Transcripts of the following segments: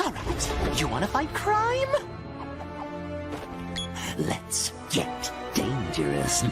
All right, you want to fight crime? Let's get dangerous.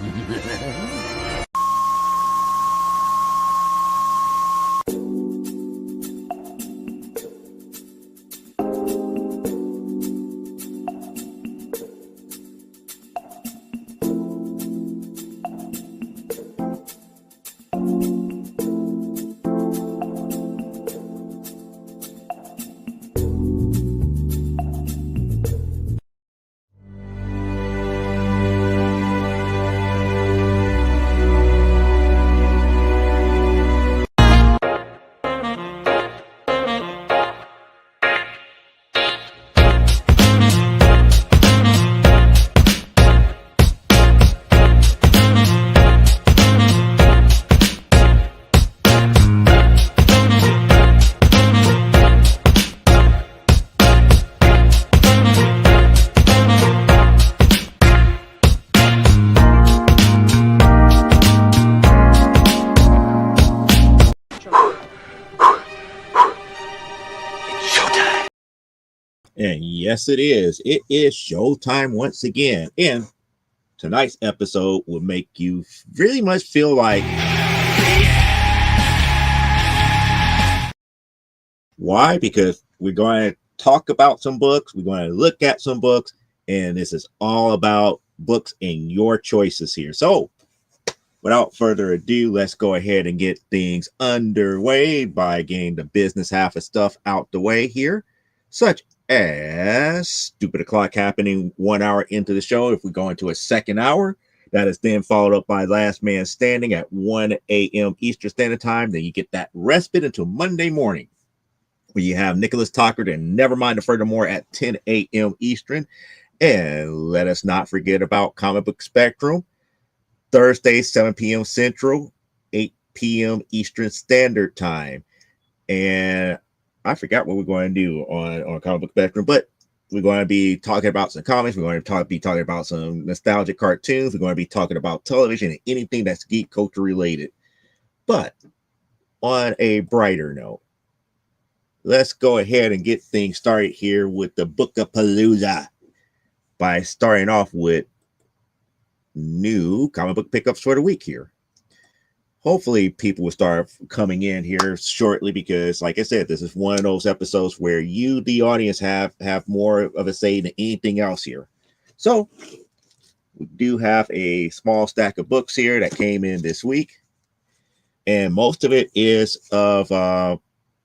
And yes, it is. It is showtime once again. And tonight's episode will make you really much feel like, why? Because we're going to talk about some books. We're going to look at some books. And this is all about books and your choices here. So without further ado, let's go ahead and get things underway by getting the business half of stuff out the way here, such as stupid o'clock happening 1 hour into the show. If we go into a second hour, that is then followed up by Last Man Standing at 1 a.m. Eastern Standard Time. Then you get that respite until Monday morning, where you have Nicholas Tockard and Nevermind the Furthermore at 10 a.m. Eastern. And let us not forget about Comic Book Spectrum, Thursday, 7 p.m. Central, 8 p.m. Eastern Standard Time. And I forgot what we're going to do on Comic Book Spectrum, but we're going to be talking about some comics. We're going to be talking about some nostalgic cartoons. We're going to be talking about television and anything that's geek culture related. But on a brighter note, let's go ahead and get things started here with the Bookapalooza by starting off with new comic book pickups for the week here. Hopefully people will start coming in here shortly, because like I said, this is one of those episodes where you, the audience, have more of a say than anything else here. So we do have a small stack of books here that came in this week, and most of it is of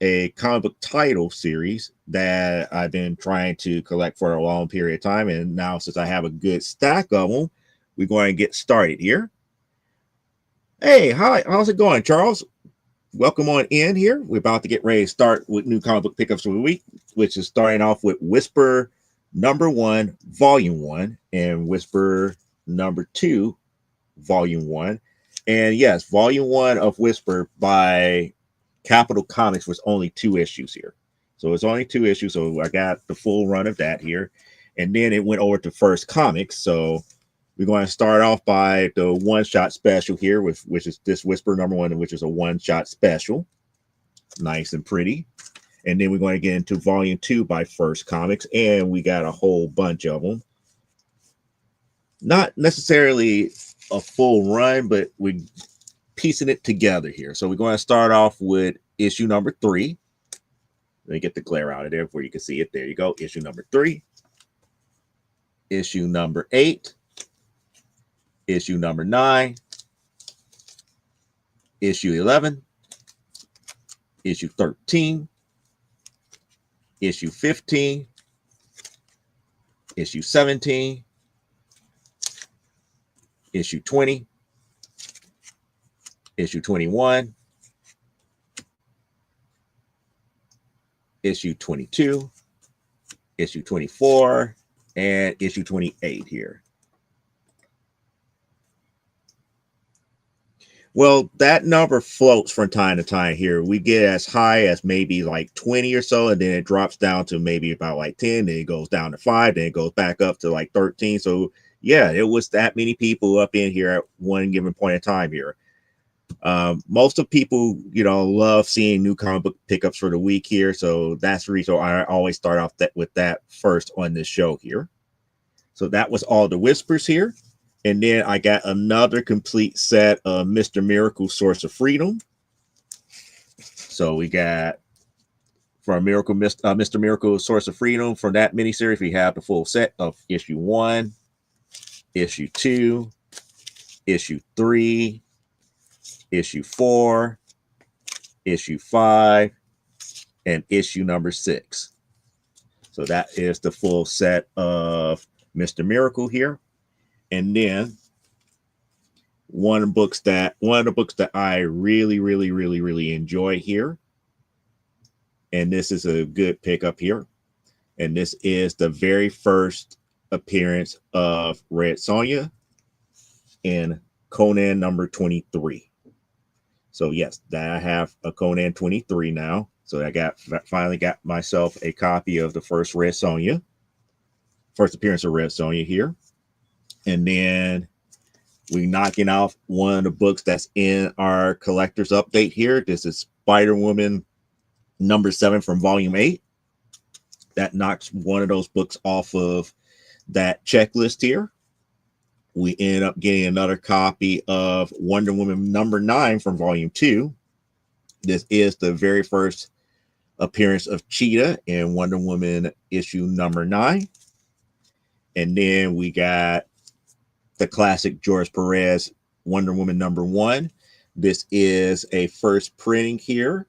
a comic book title series that I've been trying to collect for a long period of time. And now, since I have a good stack of them, we're going to get started here. Hey, hi, how's it going, Charles? Welcome on in here. We're about to get ready to start with new comic book pickups for the week, which is starting off with Whisper #1, Volume 1, and Whisper #2, Volume 1. And yes, Volume 1 of Whisper by Capital Comics was only 2 issues here. So it's only 2 issues, so I got the full run of that here. And then it went over to First Comics, so we're going to start off by the one-shot special here, which is this Whisper #1, which is a one-shot special. Nice and pretty. And then we're going to get into Volume 2 by First Comics, and we got a whole bunch of them. Not necessarily a full run, but we're piecing it together here. So we're going to start off with issue #3. Let me get the glare out of there before you can see it. There you go. Issue #3. Issue #8. Issue #9, issue 11, issue 13, issue 15, issue 17, issue 20, issue 21, issue 22, issue 24, and issue 28 here. Well, that number floats from time to time here. We get as high as maybe like 20 or so, and then it drops down to maybe about like 10, then it goes down to 5, then it goes back up to like 13. So yeah, it was that many people up in here at one given point in time here. Most of people, love seeing new comic book pickups for the week here. So that's the reason I always start off with that first on this show here. So that was all the whispers here. And then I got another complete set of Mr. Miracle Source of Freedom. So we got from Mr. Miracle Source of Freedom from that miniseries, we have the full set of issue 1, issue 2, issue 3, issue 4, issue 5, and issue number 6. So that is the full set of Mr. Miracle here. And then one of the books that I really enjoy here, and this is a good pickup here, and this is the very first appearance of Red Sonja in Conan number 23. So yes, that I have a Conan 23 now. So I finally got myself a copy of the first appearance of Red Sonja here. And then we knocking off one of the books that's in our collector's update here. This is Spider-Woman number 7 from volume 8. That knocks one of those books off of that checklist here. We ended up getting another copy of Wonder Woman number 9 from volume 2. This is the very first appearance of Cheetah in Wonder Woman issue number 9. And then we got the classic George Perez Wonder Woman number 1. This is a first printing here.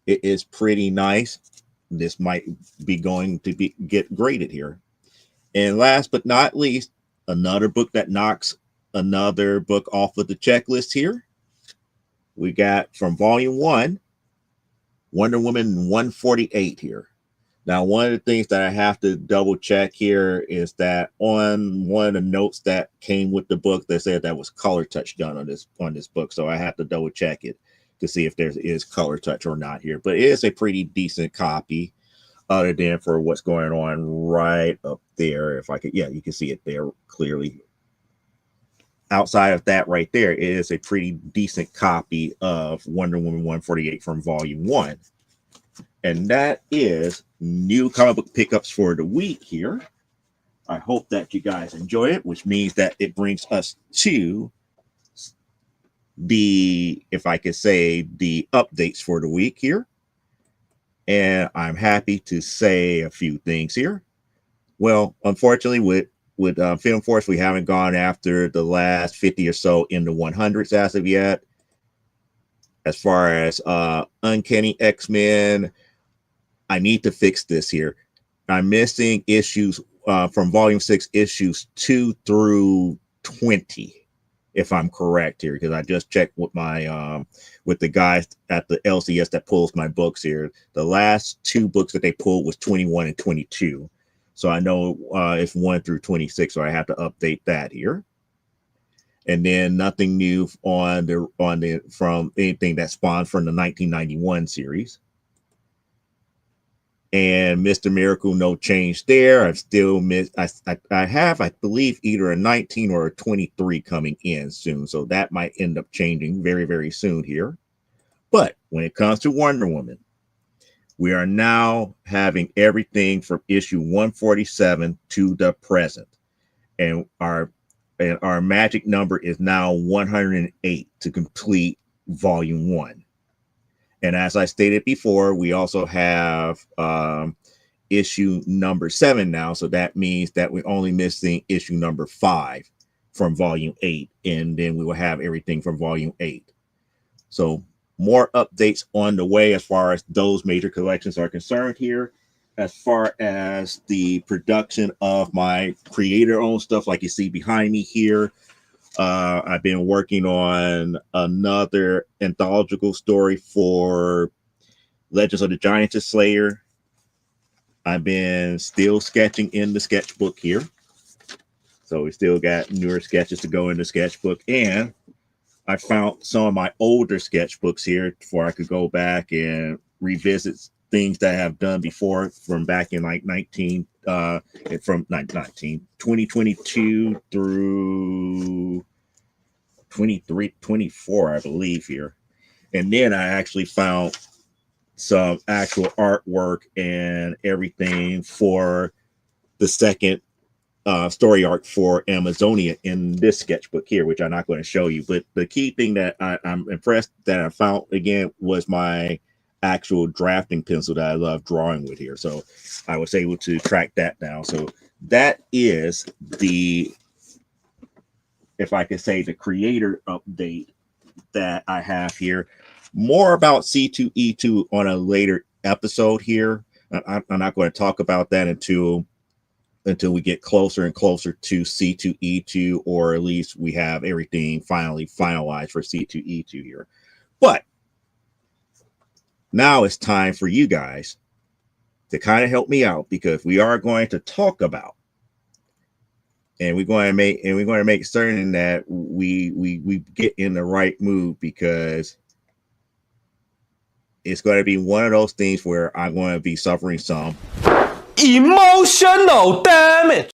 It is pretty nice. This might be going to get graded here. And last but not least, another book that knocks another book off of the checklist here. We got from volume 1, Wonder Woman 148 here. Now, one of the things that I have to double check here is that on one of the notes that came with the book, they said that was color touch done on this book. So I have to double check it to see if there is color touch or not here. But it is a pretty decent copy, other than for what's going on right up there. If I could, yeah, you can see it there clearly. Outside of that right there, it is a pretty decent copy of Wonder Woman 148 from volume 1. And that is new comic book pickups for the week here. I hope that you guys enjoy it, which means that it brings us to if I could say, the updates for the week here. And I'm happy to say a few things here. Well, unfortunately, with Film Force, we haven't gone after the last 50 or so in the 100s as of yet. As far as Uncanny X-Men, I need to fix this here. I'm missing issues from volume 6, issues 2 through 20, if I'm correct here, because I just checked with my with the guys at the LCS that pulls my books here. The last 2 books that they pulled was 21 and 22. So I know it's 1 through 26, so I have to update that here. And then nothing new from anything that spawned from the 1991 series. And Mr. Miracle, no change there. I've still missed. I have, I believe, either a 19 or a 23 coming in soon. So that might end up changing very, very soon here. But when it comes to Wonder Woman, we are now having everything from issue 147 to the present. And our magic number is now 108 to complete volume 1. And as I stated before, we also have issue number 7 now. So that means that we're only missing issue number 5 from volume 8. And then we will have everything from volume 8. So more updates on the way as far as those major collections are concerned here. As far as the production of my creator-owned stuff, like you see behind me here, I've been working on another anthological story for Legends of the Giantess Slayer. I've been still sketching in the sketchbook here. So we still got newer sketches to go in the sketchbook. And I found some of my older sketchbooks here before I could go back and revisit things that I have done before from back in like 2022 through 24, I believe here. And then I actually found some actual artwork and everything for the second story arc for Amazonia in this sketchbook here, which I'm not going to show you. But the key thing that I'm impressed that I found again was my actual drafting pencil that I love drawing with here. So I was able to track that down. So that is the, if I could say, the creator update that I have here. More about C2E2 on a later episode here. I'm not going to talk about that until we get closer and closer to C2E2, or at least we have everything finally finalized for C2E2 here. But now it's time for you guys to kind of help me out, because we are going to talk about, and we're going to make certain that we get in the right mood, because it's going to be one of those things where I'm going to be suffering some emotional damage,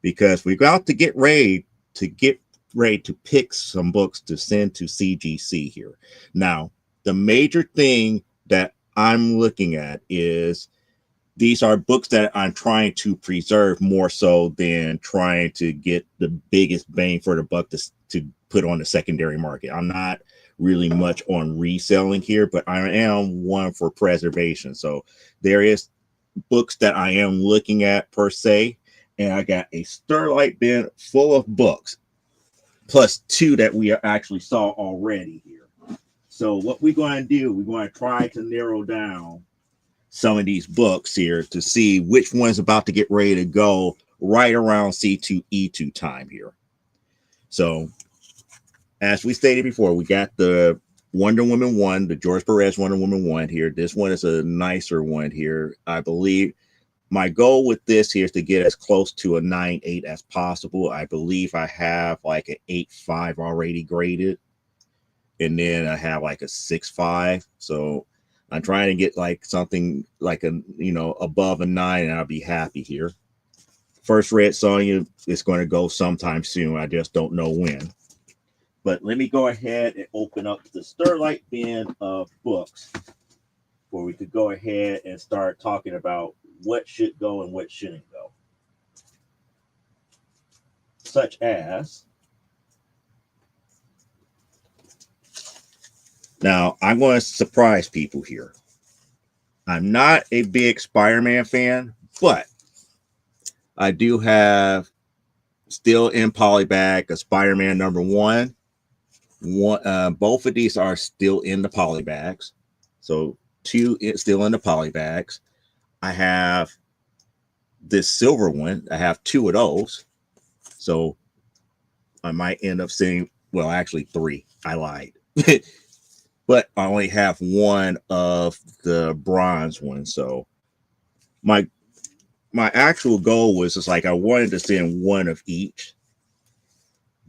because we're about to get ready to pick some books to send to CGC here. Now, the major thing that I'm looking at is these are books that I'm trying to preserve more so than trying to get the biggest bang for the buck to put on the secondary market. I'm not really much on reselling here, but I am one for preservation. So there is books that I am looking at per se, and I got a Sterlite bin full of books, plus 2 that we actually saw already here. So what we're going to do, we're going to try to narrow down some of these books here to see which one's about to get ready to go right around C2E2 time here. So as we stated before, we got the Wonder Woman 1, the George Perez Wonder Woman 1 here. This one is a nicer one here. I believe my goal with this here is to get as close to a 9.8 as possible. I believe I have like an 8.5 already graded, and then I have like a 6.5. So I'm trying to get like something like a, above a 9, and I'll be happy here. First Red Sonja is going to go sometime soon. I just don't know when. But let me go ahead and open up the Sterlite bin of books where we could go ahead and start talking about what should go and what shouldn't go. Such as, now I'm going to surprise people here. I'm not a big Spider-Man fan, but I do have still in polybag a Spider-Man #1. Both of these are still in the polybags, so 2 still in the polybags. I have this silver one. I have 2 of those, so I might end up seeing, well, actually 3. I lied. But I only have 1 of the bronze one. So my actual goal was just like I wanted to send 1 of each,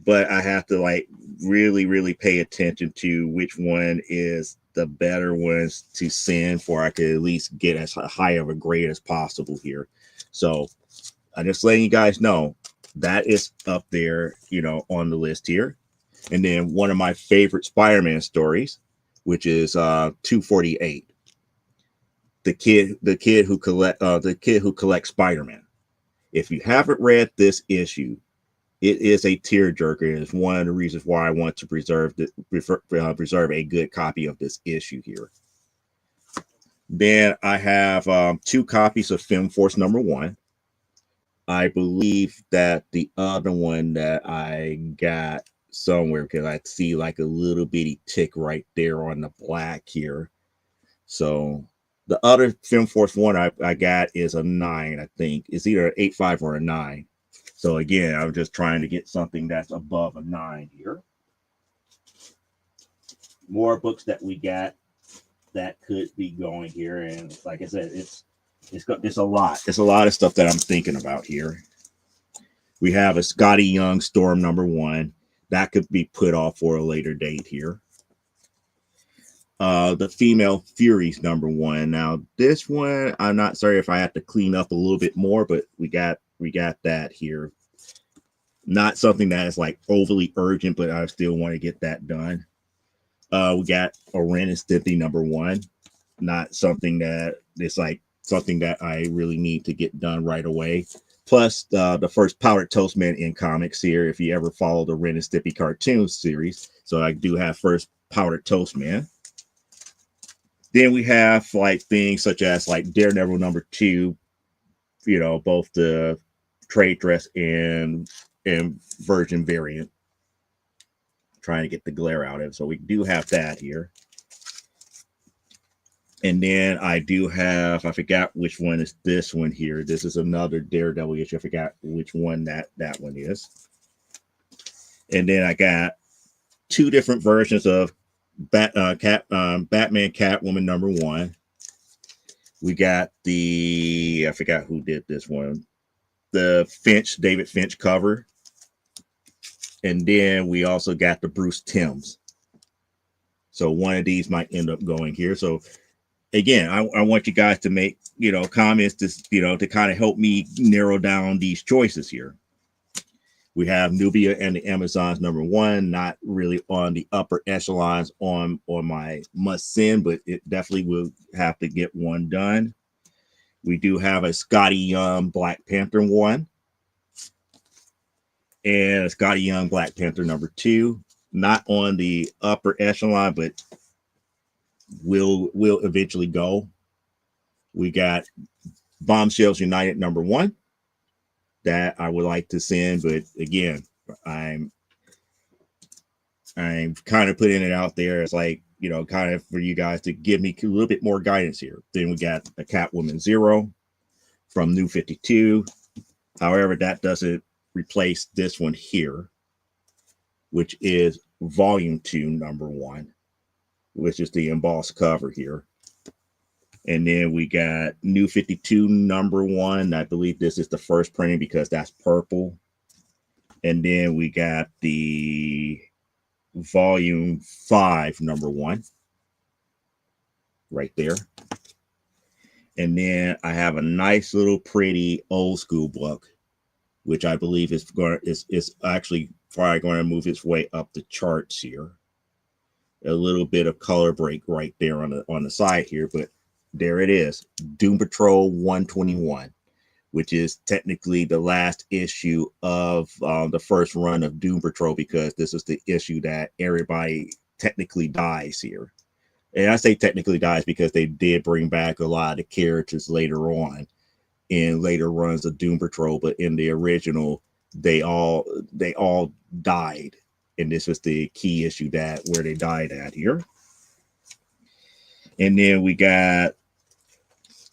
but I have to like really pay attention to which one is the better ones to send, for I could at least get as high of a grade as possible here. So I'm just letting you guys know that is up there, on the list here. And then one of my favorite Spider-Man stories, which is 248, the kid who collects Spider-Man. If you haven't read this issue, it is a tearjerker, and it's one of the reasons why I want to preserve a good copy of this issue here. Then I have 2 copies of Film Force #1. I believe that the other one that I got somewhere, because I see like a little bitty tick right there on the black here. So the other Film Force one I got is a 9, I think. It's either an 8.5 or a 9. So again, I'm just trying to get something that's above a 9 here. More books that we got that could be going here, and like I said, it's a lot. There's a lot of stuff that I'm thinking about here. We have a Scotty Young Storm #1 that could be put off for a later date here. The Female Furies #1. Now this one, I'm not sorry if I have to clean up a little bit more, but we got that here. Not something that is like overly urgent, but I still want to get that done. We got a Ren and Stimpy #1. Not something that it's like something that I really need to get done right away. Plus, the first Powdered Toast Man in comics here, if you ever follow the Ren and Stimpy cartoon series. So I do have first Powdered Toast Man. Then we have like things such as like Daredevil #2, you know, both the trade dress and version variant. Trying to get the glare out of it. So we do have that here. And then I do have, I forgot which one is this one here. This is another Daredevil issue. I forgot which one that one is. And then I got 2 different versions of Batman Catwoman #1. We got the, I forgot who did this one, the David Finch cover. And then we also got the Bruce Timms. So one of these might end up going here. So again, I want you guys to make, you know, comments to, you know, to kind of help me narrow down these choices here. We have Nubia and the Amazons #1, not really on the upper echelons on my must send, but it definitely will have to get one done. We do have a Scotty Young Black Panther 1 and a Scotty Young Black Panther #2, not on the upper echelon, but will eventually go. We got Bombshells United #1 that I would like to send, but again, I'm kind of putting it out there as like, you know, kind of for you guys to give me a little bit more guidance here. Then we got a Catwoman 0 from New 52. However, that doesn't replace this one here, which is Volume 2 #1, which is the embossed cover here. And then we got New 52 #1. I believe this is the first printing because that's purple. And then we got the Volume 5 #1 right there. And then I have a nice little pretty old school book, which I believe is actually probably going to move its way up the charts here. A little bit of color break right there on the side here, but there it is, Doom Patrol 121, which is technically the last issue of the first run of Doom Patrol, because this is the issue that everybody technically dies here. And I say technically dies because they did bring back a lot of the characters later on in later runs of Doom Patrol, but in the original, they all died. And this was the key issue where they died at here. And then we got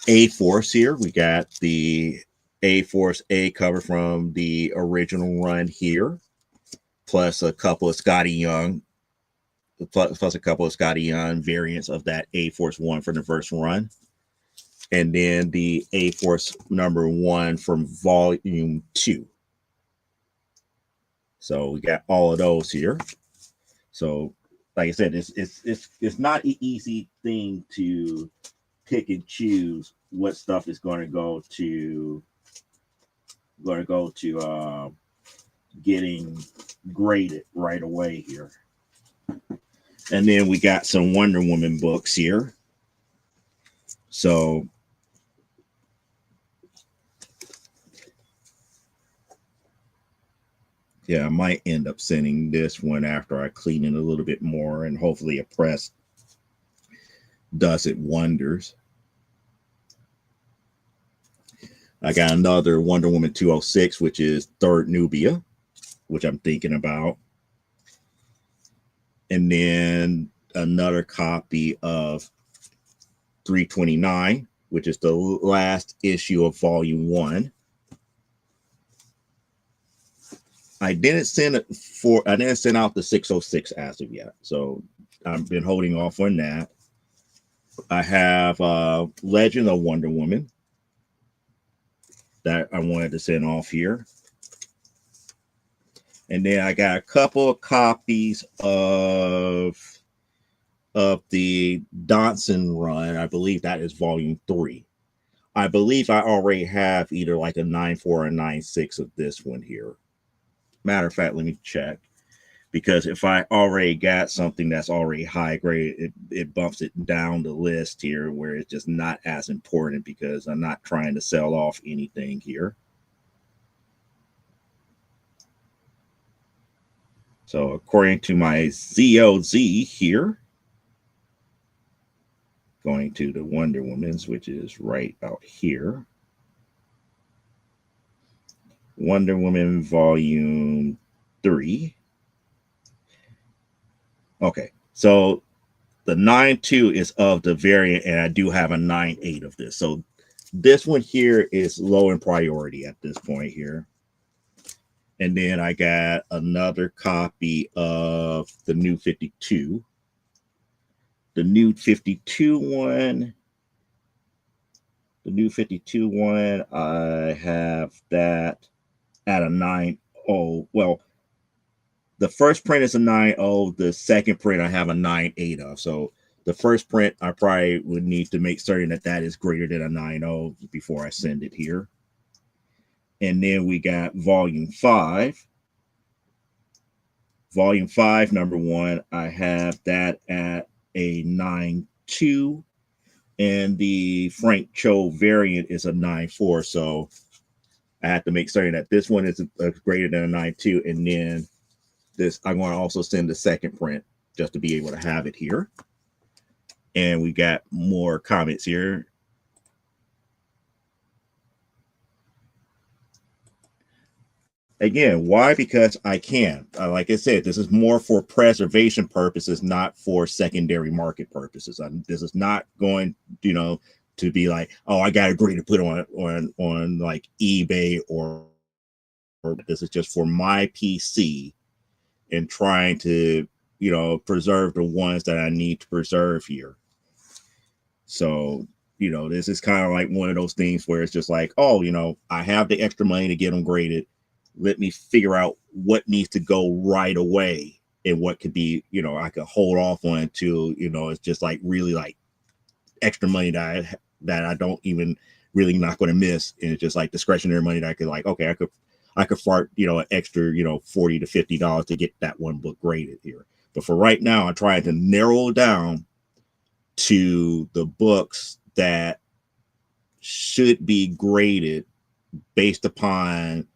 A-Force here. We got the A-Force A cover from the original run here, plus a couple of Scotty Young, plus a couple of Scotty Young variants of that A-Force 1 from the first run. And then the A-Force #1 from Volume 2. So we got all of those here. So like I said, it's not an easy thing to pick and choose what stuff is going to go to getting graded right away here. And then we got some Wonder Woman books here. So yeah, I might end up sending this one after I clean it a little bit more, and hopefully a press does it wonders. I got another Wonder Woman 206, which is Third Nubia, which I'm thinking about. And then another copy of 329, which is the last issue of Volume 1. I didn't send out the 606 as of yet, so I've been holding off on that. I have Legend of Wonder Woman that I wanted to send off here. And then I got a couple of copies of the Dodson run. I believe that is Volume 3. I believe I already have either like a 9.4 or 9.6 of this one here. Matter of fact, let me check. because if I already got something that's already high grade, it bumps it down the list here where it's just not as important because I'm not trying to sell off anything here. So according to my ZOZ here, going to the Wonder Woman's, which is right out here. Wonder Woman Volume 3. Okay, so the 9.2 is of the variant, and I do have a 9.8 of this. So this one here is low in priority at this point here. And then I got another copy of the New 52. The New 52 one. The New 52 one, I have that at a 9.0. Well, the first print is a 9.0. The second print I have a 9.8 of. So the first print I probably would need to make certain that that is greater than a 9.0 before I send it here. And then we got Volume 5. Volume 5, number 1, I have that at a 9.2. And the Frank Cho variant is a 9.4. So I have to make certain that this one is greater than a 9.2. And then this, I'm going to also send the second print just to be able to have it here. And we got more comments here. Again, why? Because I can. Like I said, this is more for preservation purposes, not for secondary market purposes. This is not going, to be like, oh, I got agree to put on like eBay or this is just for my PC and trying to, preserve the ones that I need to preserve here. So, this is kind of like one of those things where it's just like, oh, I have the extra money to get them graded. Let me figure out what needs to go right away and what could be, I could hold off on until, it's just like really like extra money that I don't even really not going to miss. And it's just like discretionary money that I could like, okay, I could fart, an extra, $40 to $50 to get that one book graded here. But for right now, I'm trying to narrow it down to the books that should be graded based upon,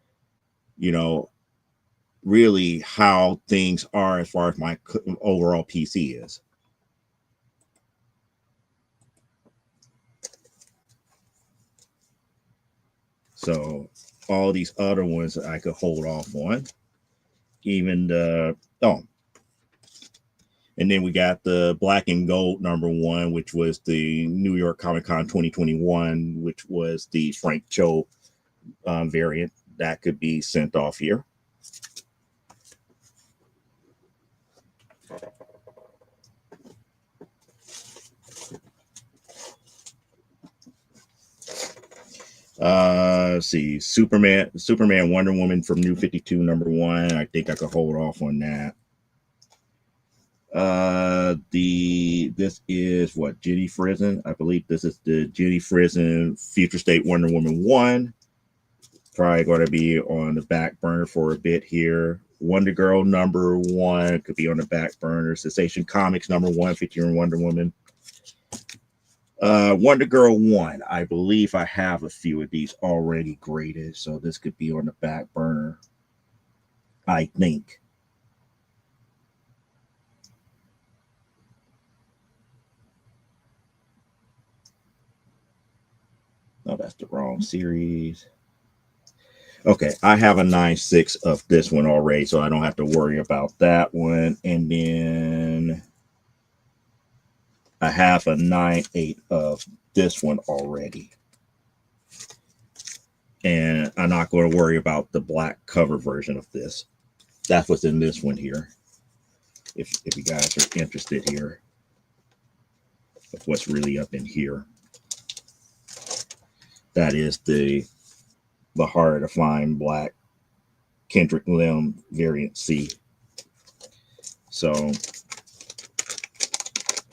really how things are as far as my overall PC is. So all these other ones I could hold off on. Even and then we got the Black and Gold number 1, which was the New York Comic Con 2021, which was the Frank Cho variant that could be sent off here. Let's see, Superman, Wonder Woman from New 52 number 1. I think I could hold off on that. This is what, Jenny Frison. I believe this is the Jenny Frison Future State Wonder Woman 1. Probably going to be on the back burner for a bit here. Wonder Girl number 1 could be on the back burner. Sensation Comics number 1 featuring Wonder Woman. Wonder Girl 1, I believe I have a few of these already graded, so this could be on the back burner, I think. No, that's the wrong series. Okay, I have a 9.6 of this one already, so I don't have to worry about that one. And then I have a 9.8 of this one already. And I'm not going to worry about the black cover version of this. That's what's in this one here. If you guys are interested here, of what's really up in here. That is the Harder to Find Black Kendrick Lim variant C. So,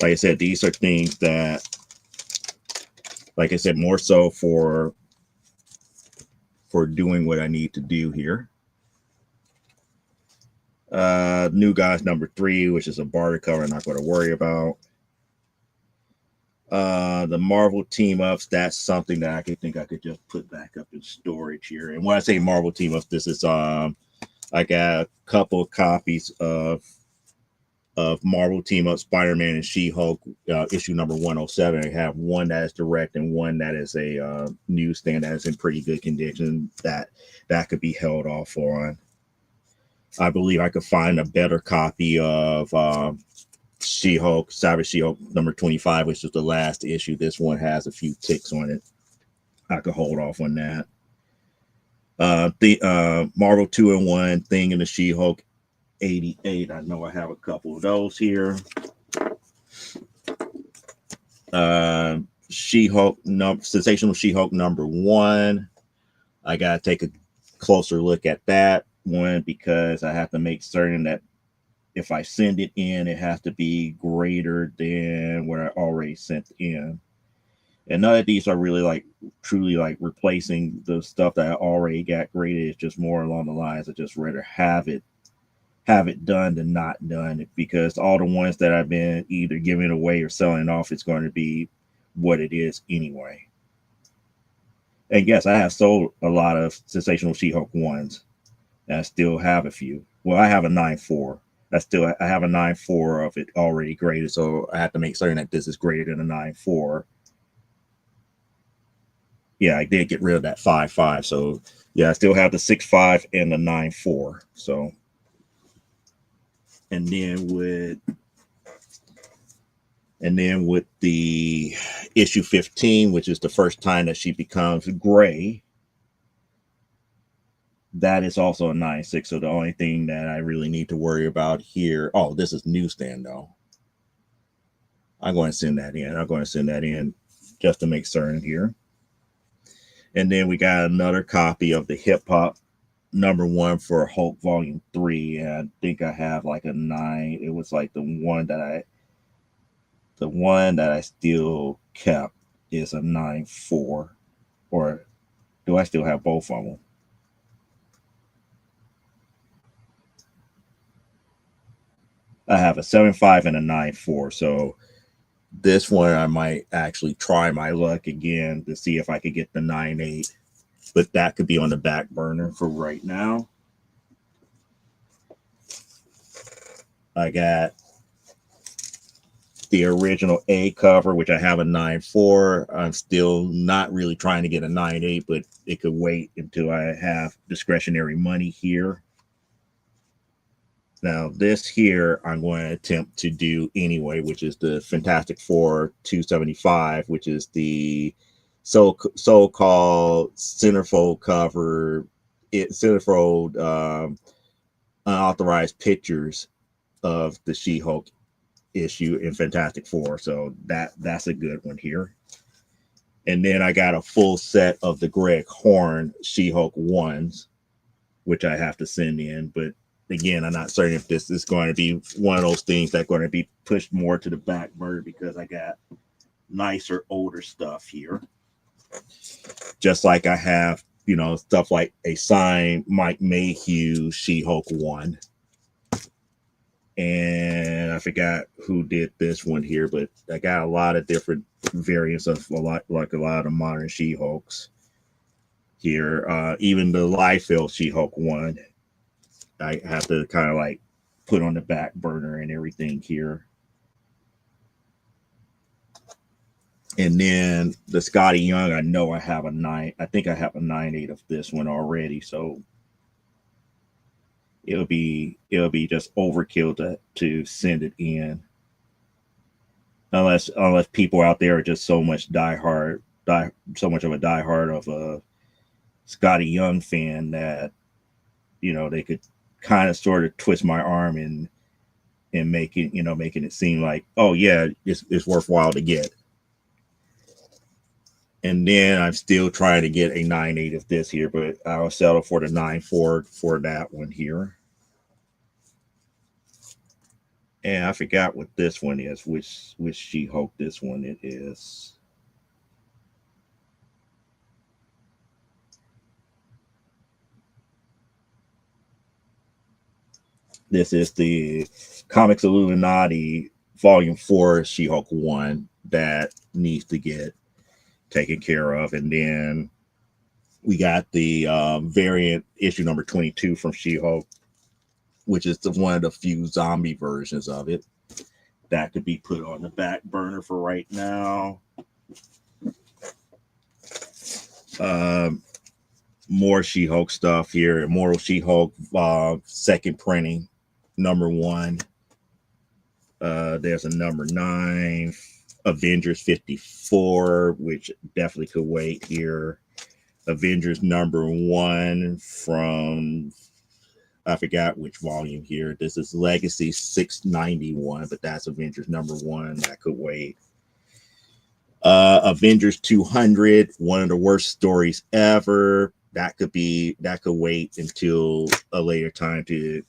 like I said, these are things that, like I said, more so for doing what I need to do here. New Guys number 3, which is a barter cover I'm not going to worry about. The Marvel team ups, that's something that I could think I could just put back up in storage here. And when I say Marvel team ups, this is I got a couple of copies of Marvel team up Spider-Man and She-Hulk issue number 107. I have one that is direct and one that is a newsstand that is in pretty good condition that could be held off on. I believe I could find a better copy of She-Hulk, Savage She-Hulk number 25, which is the last issue. This one has a few ticks on it. I could hold off on that. The Marvel 2-in-1 Thing in the She-Hulk 88. I know I have a couple of those here. She-Hulk, Sensational She-Hulk number 1. I gotta take a closer look at that one because I have to make certain that if I send it in, it has to be greater than what I already sent in. And none of these are really like truly like replacing the stuff that I already got graded. It's just more along the lines of just rather have it done than not done, because all the ones that I've been either giving away or selling off, it's going to be what it is anyway. And yes, I have sold a lot of Sensational She-Hulk ones. And I still have a few. Well, I have a 9.4. I have a 9.4 of it already graded, so I have to make certain that this is greater than a 9.4. Yeah, I did get rid of that 5.5. So yeah, I still have the 6.5 and the 9.4. So, and then with the issue 15, which is the first time that she becomes gray, that is also a 9.6. So the only thing that I really need to worry about here, oh, this is newsstand though. I'm going to send that in just to make certain here. And then we got another copy of the Hip Hop number 1 for Hulk Volume 3. And I think I have like a 9. It was like the one that I still kept is a 9.4. Or do I still have both of them? I have a 7.5 and a 9.4. So this one I might actually try my luck again to see if I could get the 9.8. But that could be on the back burner for right now. I got the original A cover, which I have a 9.4. I'm still not really trying to get a 9.8, but it could wait until I have discretionary money here. Now, this here I'm going to attempt to do anyway, which is the Fantastic Four 275, which is the so-called centerfold cover, centerfold unauthorized pictures of the She-Hulk issue in Fantastic Four. So that's a good one here. And then I got a full set of the Greg Horn She-Hulk ones, which I have to send in. But again, I'm not certain if this is going to be one of those things that's going to be pushed more to the back burner because I got nicer, older stuff here. Just like I have, stuff like a signed Mike Mayhew She-Hulk 1. And I forgot who did this one here, but I got a lot of different variants of a lot of modern She-Hulks here. Even the Liefeld She-Hulk 1, I have to kind of like put on the back burner and everything here. And then the Scotty Young, I know I have a 9. I think I have a 9.8 of this one already. So it'll be just overkill to send it in. Unless people out there are just so much so much of a diehard of a Scotty Young fan that they could kind of sort of twist my arm and making it seem like, oh yeah, it's worthwhile to get. And then I'm still trying to get a 9.8 of this here, but I'll settle for the 9.4 for that one here. And I forgot what this one is, which She-Hulk this one it is. This is the Comics Illuminati Volume 4 She-Hulk 1 that needs to get taken care of. And then we got the variant issue number 22 from She-Hulk, which is one of the few zombie versions of it. That could be put on the back burner for right now. More She-Hulk stuff here. Immortal She-Hulk second printing, number 1. There's a number 9, Avengers 54, which definitely could wait here. Avengers number 1 from, I forgot which volume here. This is Legacy 691, but that's Avengers number 1. That could wait. Avengers 200, one of the worst stories ever. That could wait until a later time to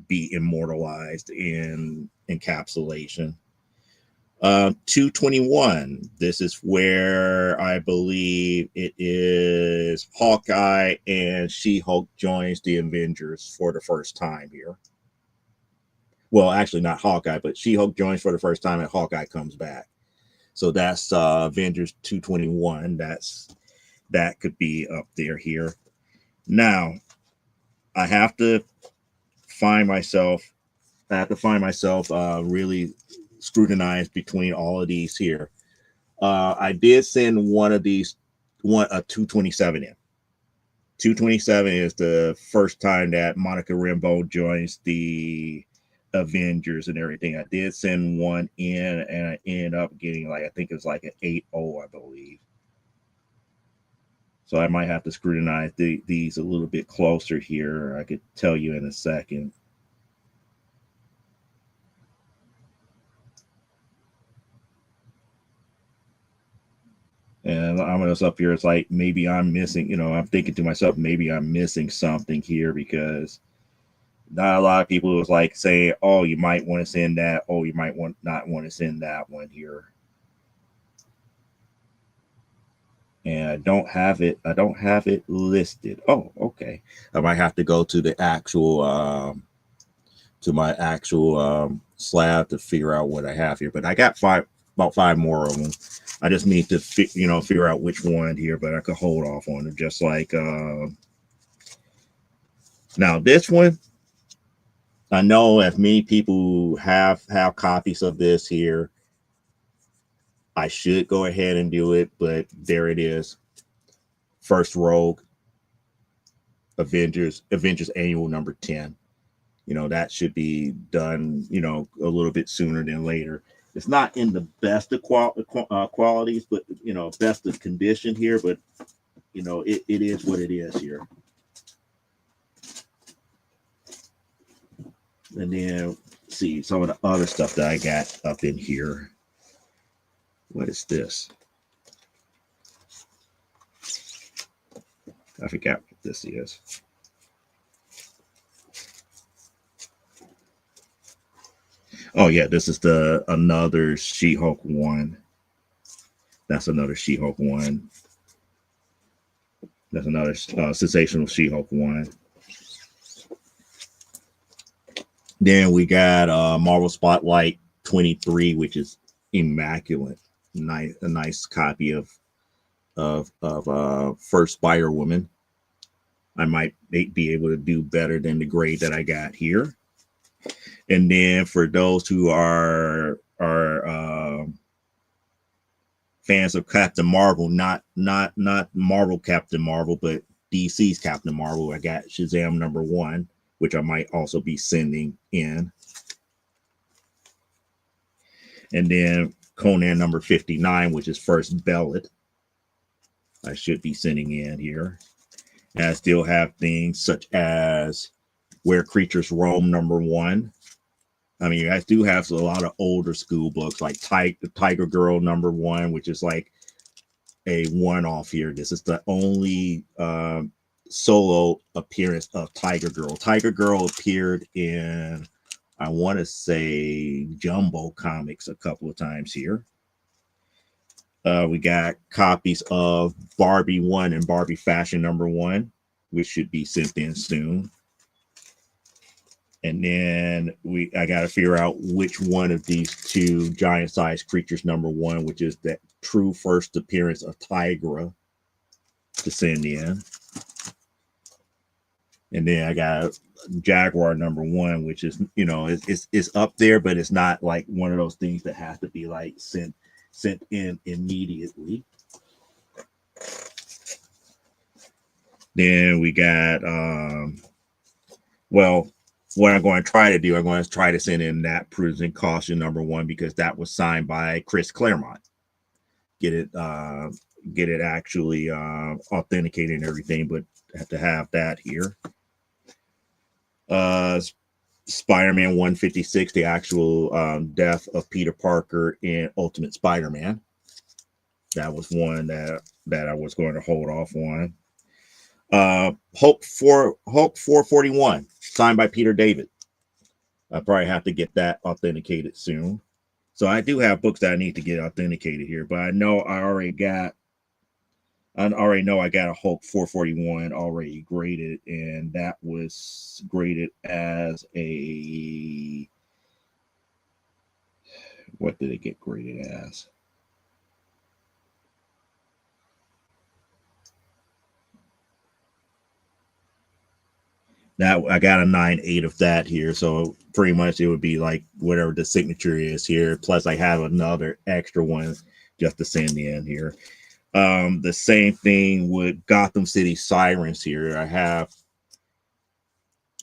be immortalized in encapsulation. 221. This is where I believe it is Hawkeye and She-Hulk joins the Avengers for the first time here. Well, actually not Hawkeye, but She-Hulk joins for the first time and Hawkeye comes back. So that's Avengers 221. That could be up there here. Now, I have to find myself really scrutinized between all of these here. I did send one of these, a 227 in. 227 is the first time that Monica Rambeau joins the Avengers and everything. I did send one in and I ended up getting I think it was like an 8.0, I believe. So I might have to scrutinize these a little bit closer here. I could tell you in a second. And I'm just up here. It's like maybe I'm missing, I'm thinking to myself, maybe I'm missing something here because not a lot of people was like saying, oh, you might want to send that. Oh, you might not want to send that one here. And I don't have it listed. Oh, okay. I might have to go to the actual to my actual slab to figure out what I have here. But I got about 5 more of them. I just need to figure out which one here, but I could hold off on it. Just like now this one, I know if many people have copies of this here, I should go ahead and do it, but there it is. First Rogue, Avengers Annual number 10. That should be done, a little bit sooner than later. It's not in the best of qualities, but, best of condition here, but, it is what it is here. And then see some of the other stuff that I got up in here. What is this? I forgot what this is. Oh yeah, this is another She-Hulk 1. That's another She-Hulk 1. That's another sensational She-Hulk 1. Then we got Marvel Spotlight 23, which is immaculate. A nice copy of First Spider-Woman. I might be able to do better than the grade that I got here. And then for those who are fans of Captain Marvel, not Marvel Captain Marvel, but DC's Captain Marvel, I got Shazam number 1, which I might also be sending in. And then Conan number 59, which is First Bellet, I should be sending in here. And I still have things such as Where Creatures Roam number 1. I mean, I do have a lot of older school books like Tiger Girl number 1, which is like a one-off here. This is the only solo appearance of Tiger Girl. Tiger Girl appeared in, I want to say, Jumbo Comics a couple of times here. We got copies of Barbie 1 and Barbie Fashion number 1, which should be sent in soon. And then I got to figure out which one of these two giant-sized creatures, number one, which is that true first appearance of Tigra, to send in. And then I got Jaguar number one, which is, you know, it's up there, but it's not like one of those things that has to be like sent in immediately. Then we got well, what I'm going to try to do, I'm going to try to send in that Prison Caution number one, because that was signed by Chris Claremont. Get it actually authenticated and everything, but have to have that here. Spider-Man 156, the actual death of Peter Parker in Ultimate Spider-Man. That was one that I was going to hold off on. Hulk 441, signed by Peter David. I probably have to get that authenticated soon. So I do have books that I need to get authenticated here, but I know I already know I got a Hulk 441 already graded, and that was graded as a, what did it get graded as? Now I got a 9.8 of that here, so pretty much it would be like whatever the signature is here. Plus, I have another extra one just to send in here. The same thing with Gotham City Sirens here. I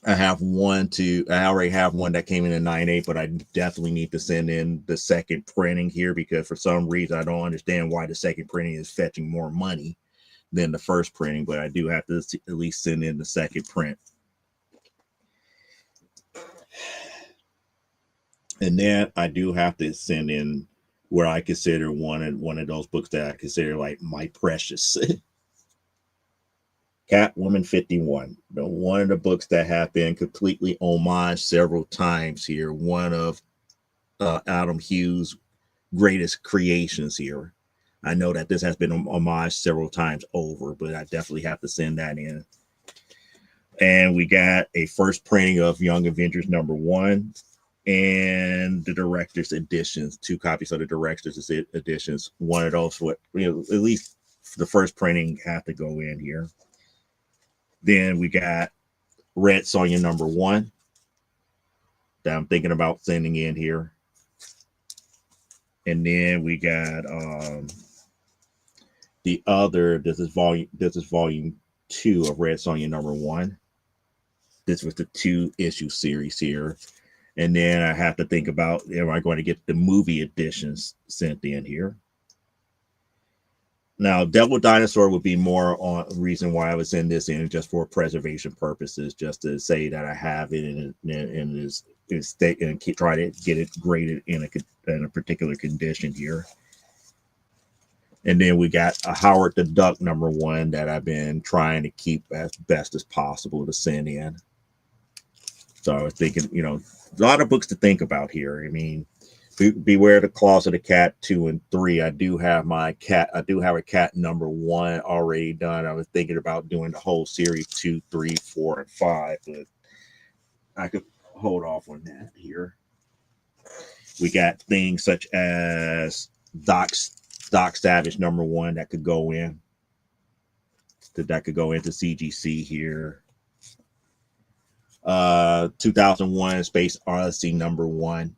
already have one that came in at 9.8, but I definitely need to send in the second printing here, because for some reason I don't understand why the second printing is fetching more money than the first printing, but I do have to at least send in the second print. And then I do have to send in where I consider one of those books that I consider like my precious. Catwoman 51, one of the books that have been completely homaged several times here. One of Adam Hughes' greatest creations here. I know that this has been homaged several times over, but I definitely have to send that in. And we got a first printing of Young Avengers number one, and the director's editions, 2 copies of the director's editions. One of those, at least the first printing have to go in here. Then we got Red Sonja number one that I'm thinking about sending in here. And then we got the other, this is volume 2 of Red Sonja number one. This was the 2-issue series here. And then I have to think about, am I going to get the movie editions sent in here? Now, Devil Dinosaur would be more on reason why I would send this in, just for preservation purposes, just to say that I have it in this state and try to get it graded in a particular condition here. And then we got a Howard the Duck number one that I've been trying to keep as best as possible to send in. So I was thinking, a lot of books to think about here. I mean, Beware the Claws of the Cat 2 and 3. I do have a cat number one already done. I was thinking about doing the whole series 2, 3, 4, and 5, but I could hold off on that here. We got things such as Doc Savage number one that could go in. That could go into CGC here. 2001 Space Odyssey number one.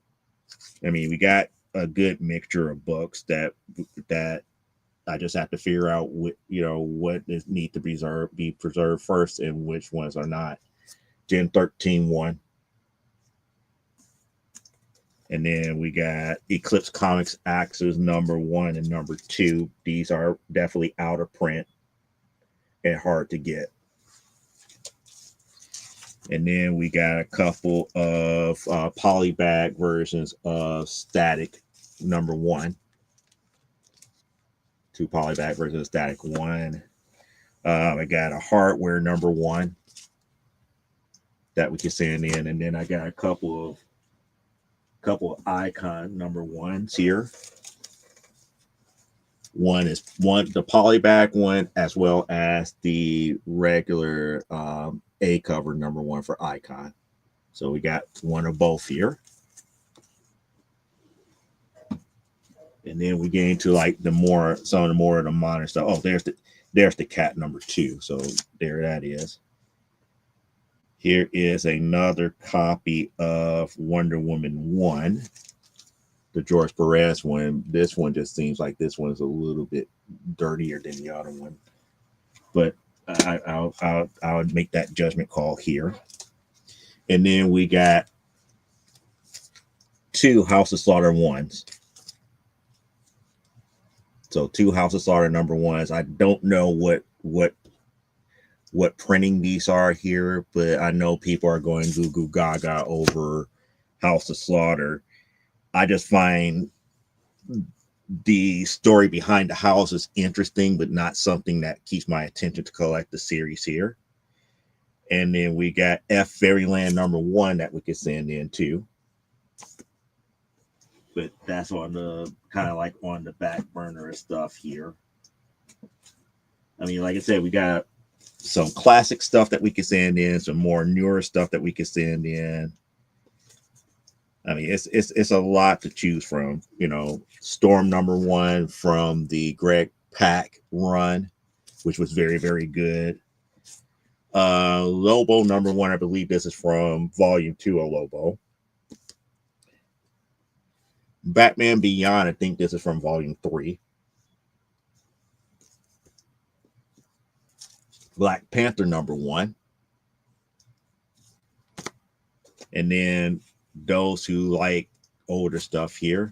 I mean, we got a good mixture of books that I just have to figure out what need to be preserved first and which ones are not. Gen 13 one. And then we got Eclipse Comics Axes number one and number two. These are definitely out of print and hard to get. And then we got a couple of polybag versions of Static number one. 2 polybag versions of Static 1. I got a Hardware number one that we can send in. And then I got a couple of Icon number ones here. One is the polybag one, as well as the regular A cover number one for Icon. So we got one of both here. And then we get into like some of the more of the modern stuff. Oh, there's the cat number 2. So there that is. Here is another copy of Wonder Woman 1, the George Perez one. This one just seems like this one is a little bit dirtier than the other one, but I would make that judgment call here. And then we got 2 House of Slaughter 1s. So 2 House of Slaughter number 1s. I don't know what printing these are here, but I know people are going goo goo gaga over House of Slaughter. I just find the story behind the house is interesting, but not something that keeps my attention to collect the series here. And then we got F Fairyland number 1 that we could send in too. But that's on the kind of like on the back burner of stuff here. I mean, like I said, we got some classic stuff that we can send in, some more newer stuff that we can send in. I mean, it's a lot to choose from. You know, Storm number 1 from the Greg Pak run, which was very, very good. Lobo number 1, I believe this is from volume 2 of Lobo. Batman Beyond, I think this is from volume 3. Black Panther number 1. And then those who like older stuff here,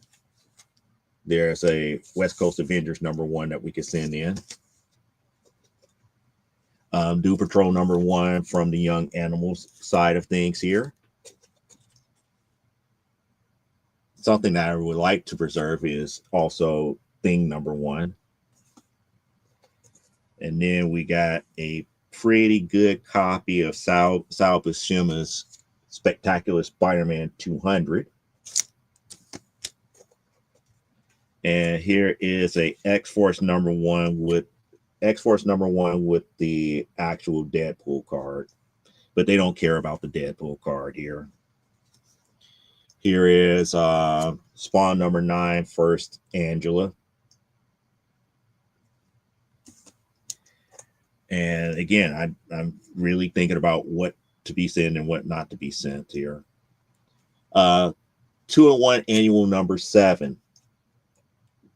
there's a West Coast Avengers number 1 that we could send in. Doom Patrol number 1 from the Young Animals side of things here. Something that I would like to preserve is also Thing number 1. And then we got a pretty good copy of Sal Buscema's Spectacular Spider-Man 200. And here is a X-Force number 1 with the actual Deadpool card. But they don't care about the Deadpool card here. Here is Spawn number 9, First Angela. And again, I'm really thinking about what to be sent and what not to be sent here. 2-in-1 Annual number 7.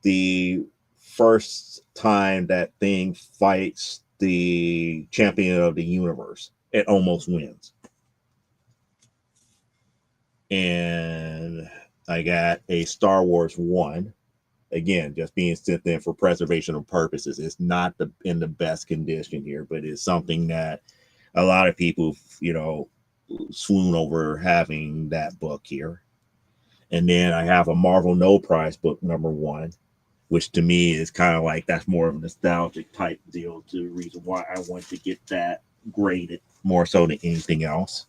The first time that Thing fights the champion of the universe, it almost wins. And I got a Star Wars 1. Again, just being sent in for preservational purposes. It's not in the best condition here, but it's something that a lot of people, you know, swoon over having that book here. And then I have a Marvel No Prize book number 1, which to me is kind of like, that's more of a nostalgic type deal, to the reason why I want to get that graded more so than anything else.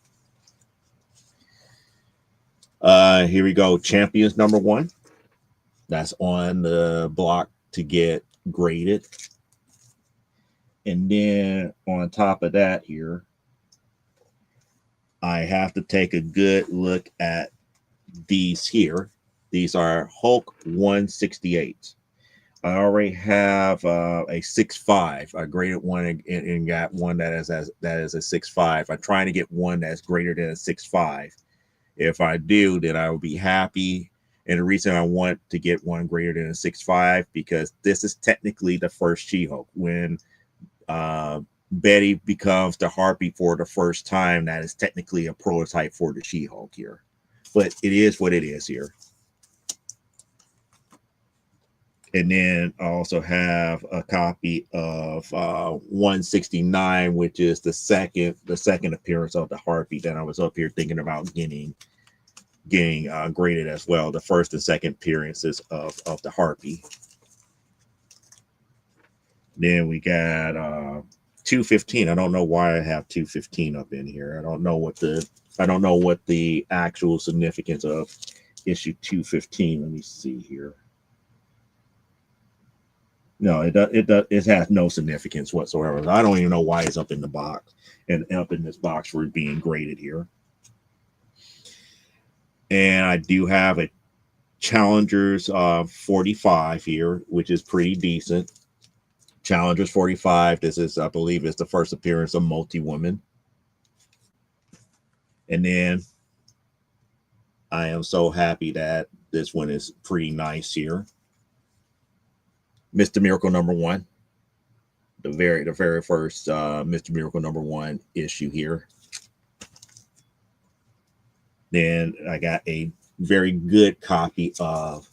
Here we go. Champions number 1. That's on the block to get graded. And then on top of that here, I have to take a good look at these here. These are Hulk 168. I already have a 6.5. I graded one and got one that is a 6.5. I'm trying to get one that's greater than a 6.5. If I do, then I will be happy. And the reason I want to get one greater than a 6.5, because this is technically the first She-Hulk. When Betty becomes the Harpy for the first time, that is technically a prototype for the She-Hulk here. But it is what it is here. And then I also have a copy of 169, which is the second appearance of the Harpy that I was up here thinking about getting graded as well. The first and second appearances of the Harpy. Then we got 215. I don't know why I have 215 up in here. I don't know what the actual significance of issue 215. Let me see here. No, it has no significance whatsoever. I don't even know why it's up in the box and up in this box for being graded here. And I do have a Challengers 45 here, which is pretty decent. Challengers 45. This is, I believe, is the first appearance of Multi-Woman. And then I am so happy that this one is pretty nice here. Mr. Miracle #1. The very first Mr. Miracle #1 issue here. Then I got a very good copy of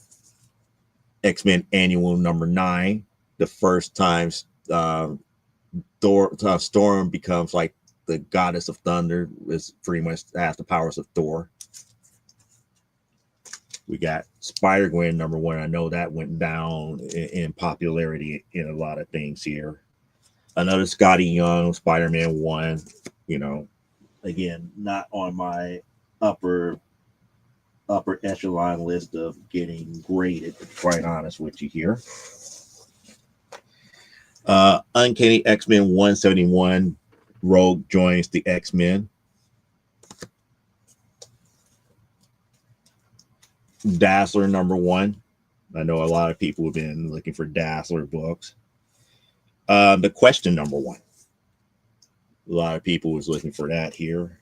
X-Men Annual #9. The first time Storm becomes like the goddess of thunder, is pretty much has the powers of Thor. We got Spider-Gwen #1. I know that went down in popularity in a lot of things here. Another Scotty Young, Spider-Man 1. You know, again, not on my upper echelon list of getting graded, to be quite honest with you here. Uncanny X-Men 171. Rogue joins the X-Men. Dazzler #1. I know a lot of people have been looking for Dazzler books. The Question #1. A lot of people was looking for that here.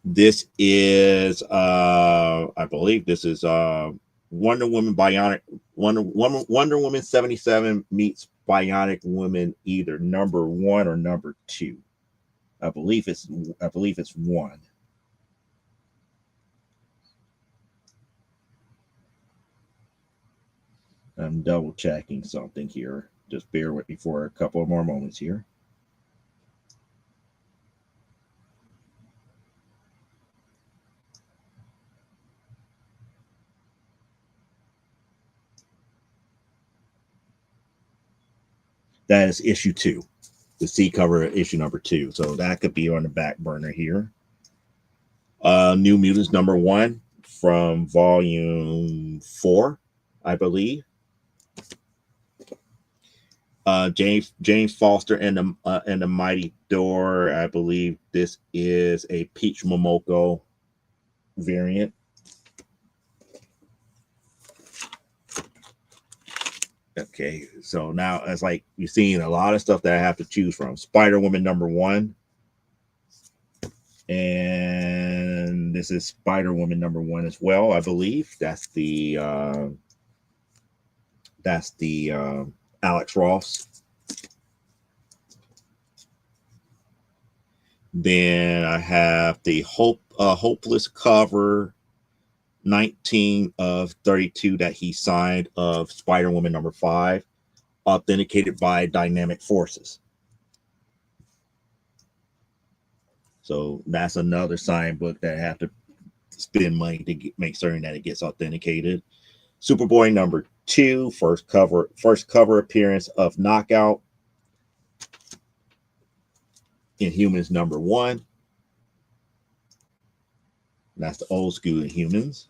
This is, I believe this is Wonder Woman 77 meets Bionic Woman, either #1 or #2. I believe it's 1. I'm double checking something here. Just bear with me for a couple more moments here. That is issue 2, the C cover issue #2. So that could be on the back burner here. New Mutants #1 from volume 4, I believe. James Foster and the Mighty Thor. I believe this is a Peach Momoko variant. Okay, so now it's like you're seeing a lot of stuff that I have to choose from. Spider-Woman #1. And this is Spider-Woman #1 as well, I believe. That's the Alex Ross. Then I have the Hopeless cover 19 of 32 that he signed of Spider-Woman #5, authenticated by Dynamic Forces. So that's another signed book that I have to spend money to make certain that it gets authenticated. Superboy #2, first cover appearance of Knockout. Inhumans #1. That's the old school Inhumans.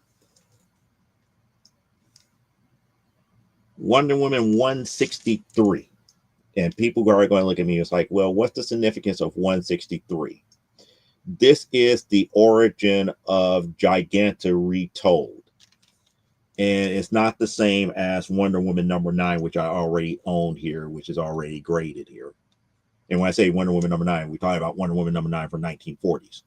Wonder Woman 163. And people are going to look at me, it's like, well, what's the significance of 163? This is the origin of Giganta retold. And it's not the same as Wonder Woman #9, which I already own here, which is already graded here. And when I say Wonder Woman #9, we talk about Wonder Woman #9 from 1940s.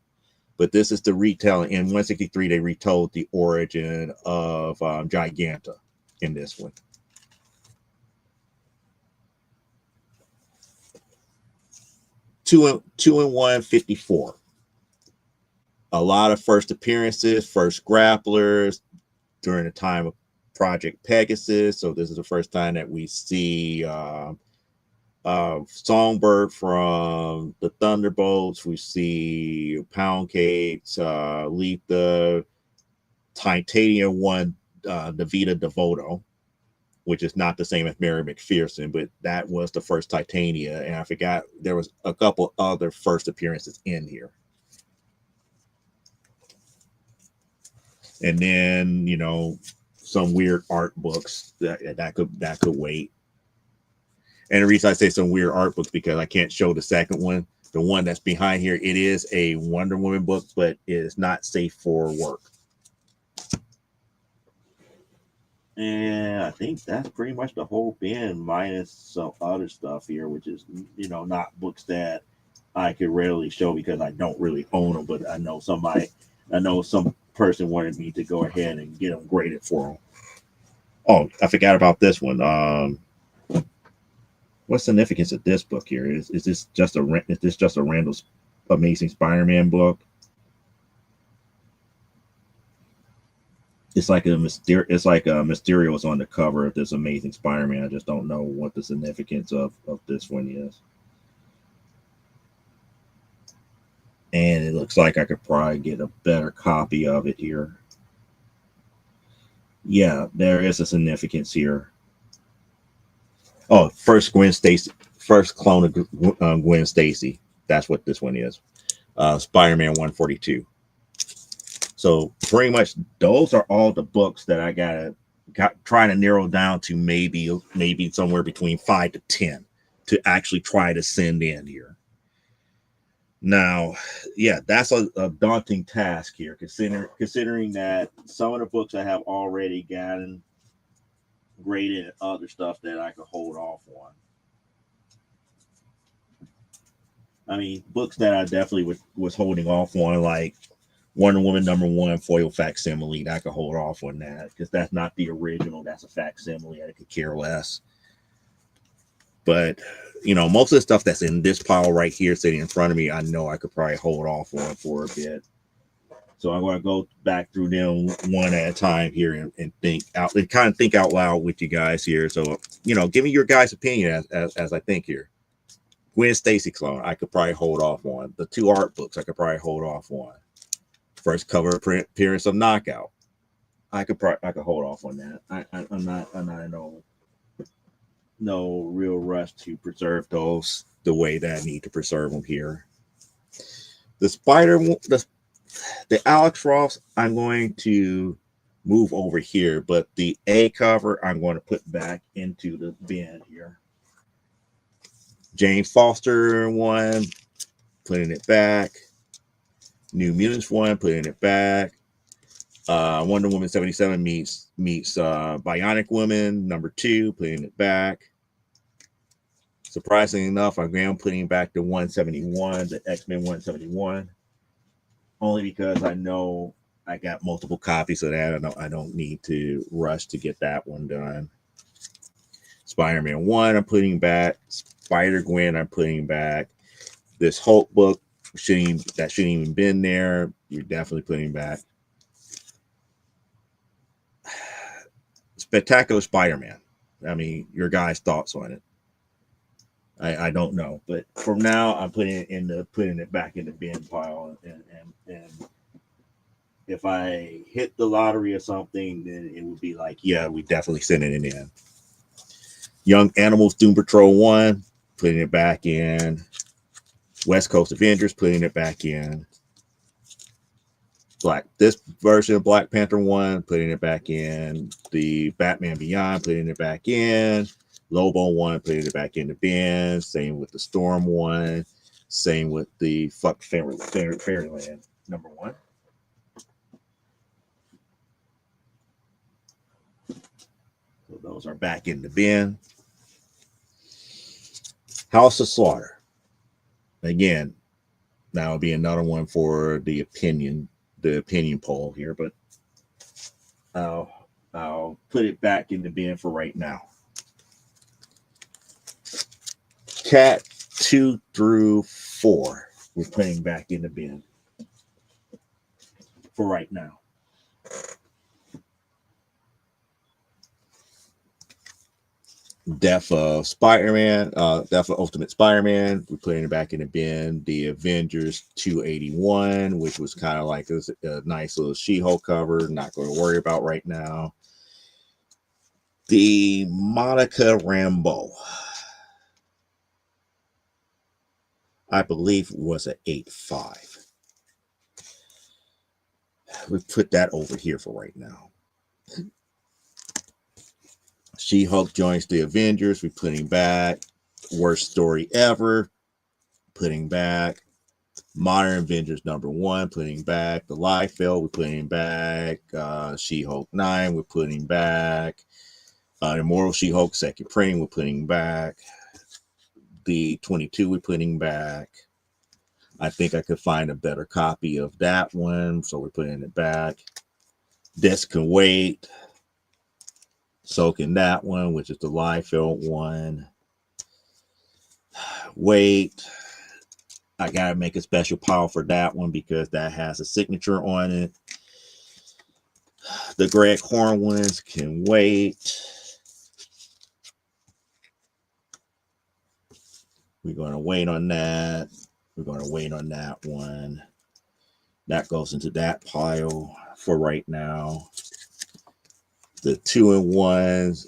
But this is the retelling. In 163, they retold the origin of Giganta in this one. Two and 154. A lot of first appearances, first grapplers during the time of Project Pegasus. So this is the first time that we see Songbird from the Thunderbolts. We see Pound Cake, Letha, Titanium one, Davida Devoto, which is not the same as Mary McPherson, but that was the first Titania. And I forgot there was a couple other first appearances in here. And then, you know, some weird art books that could wait. And the reason I say some weird art books because I can't show the second one, the one that's behind here, it is a Wonder Woman book, but it is not safe for work. And I think that's pretty much the whole bin, minus some other stuff here, which is, you know, not books that I could rarely show because I don't really own them. But I know some person wanted me to go ahead and get them graded for them. Oh, I forgot about this one. What significance of this book here? Is this just a random Amazing Spider-Man book? It's like Mysterio is on the cover of this Amazing Spider-Man. I just don't know what the significance of this one is. And it looks like I could probably get a better copy of it here. Yeah, there is a significance here. Oh, first clone of Gwen Stacy. That's what this one is. Spider-Man 142. So pretty much those are all the books that I got trying to narrow down to maybe somewhere between 5 to 10 to actually try to send in here. Now, yeah, that's a daunting task here, considering that some of the books I have already gotten graded and other stuff that I could hold off on. I mean, books that I definitely was holding off on, like Wonder Woman #1 foil facsimile. I could hold off on that because that's not the original. That's a facsimile. I could care less. But, you know, most of the stuff that's in this pile right here sitting in front of me, I know I could probably hold off on for a bit. So I'm going to go back through them one at a time here and think out loud with you guys here. So, you know, give me your guys' opinion as I think here. Gwen Stacy clone, I could probably hold off on. The 2 art books, I could probably hold off on. First cover appearance of Knockout, I could hold off on that. I'm not in no real rush to preserve those the way that I need to preserve them here. The Alex Ross, I'm going to move over here, but the A cover I'm going to put back into the bin here. Jane Foster one, putting it back. New Mutants one, putting it back. Wonder Woman 77 meets Bionic Woman #2, putting it back. Surprisingly enough, I am putting back the 171, the X-Men 171, only because I know I got multiple copies of that. I don't need to rush to get that one done. Spider-Man 1, I'm putting back. Spider-Gwen, I'm putting back. This Hulk book shouldn't even been there. You're definitely putting back. Spectacular Spider-Man. I mean, your guys' thoughts on it. I don't know, but for now, I'm putting it back in the bin pile. And if I hit the lottery or something, then it would be like, yeah, we definitely sending it in. Young Animals Doom Patrol 1, putting it back in. West Coast Avengers, putting it back in. This version of Black Panther 1, putting it back in. The Batman Beyond, putting it back in. Lobo 1, putting it back in the bin. Same with the Storm 1. Same with the Fuck Fairyland #1. So those are back in the bin. House of Slaughter. Again, that'll be another one for the opinion poll here, but I'll put it back in the bin for right now. Cat 2 through 4, we're putting back in the bin for right now. Death of Spider-Man, Death of Ultimate Spider-Man, we're putting it back in the bin. The Avengers 281, which was kind of like a nice little She-Hulk cover, not going to worry about right now. The Monica Rambeau, I believe was an 8.5. We put that over here for right now. She-Hulk joins the Avengers. We're putting back. Worst story ever. putting back. Modern Avengers #1, putting back. The Liefeld, we're putting back. She-Hulk 9, we're putting back. Immortal She-Hulk second printing, we're putting back. The 22, we're putting back. I think I could find a better copy of that one, so we're putting it back. This can wait. So can that one, which is the Liefeld one. Wait. I gotta make a special pile for that one because that has a signature on it. The Greg Horn ones can wait. We're gonna wait on that. We're gonna wait on that one. That goes into that pile for right now. The 2-in-1s,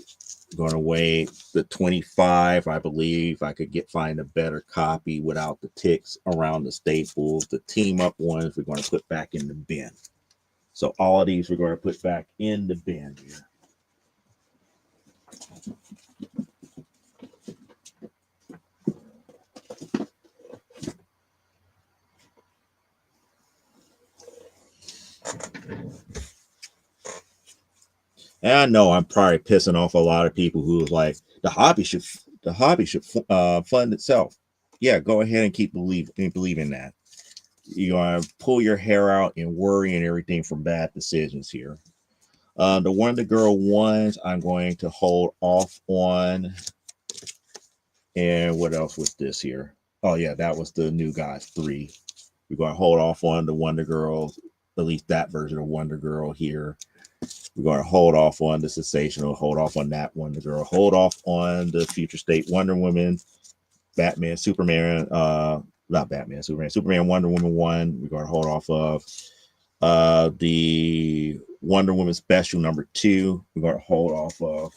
gonna wait. The 25, I believe I could find a better copy without the ticks around the staples. The team up ones we're going to put back in the bin. So all of these we're going to put back in the bin here. And I know I'm probably pissing off a lot of people who was like, the hobby should fund itself. Yeah, go ahead and keep believing that. You're gonna pull your hair out and worry and everything from bad decisions here. The Wonder Girl ones I'm going to hold off on. And what else was this here? Oh yeah, that was the New Gods 3. We're going to hold off on the Wonder Girls, at least that version of Wonder Girl here. We're going to hold off on the Sensational, hold off on that Wonder Girl, hold off on the Future State Wonder Woman, Batman, Superman, not Batman, Superman, Wonder Woman 1. We're going to hold off of the Wonder Woman Special #2. We're going to hold off of.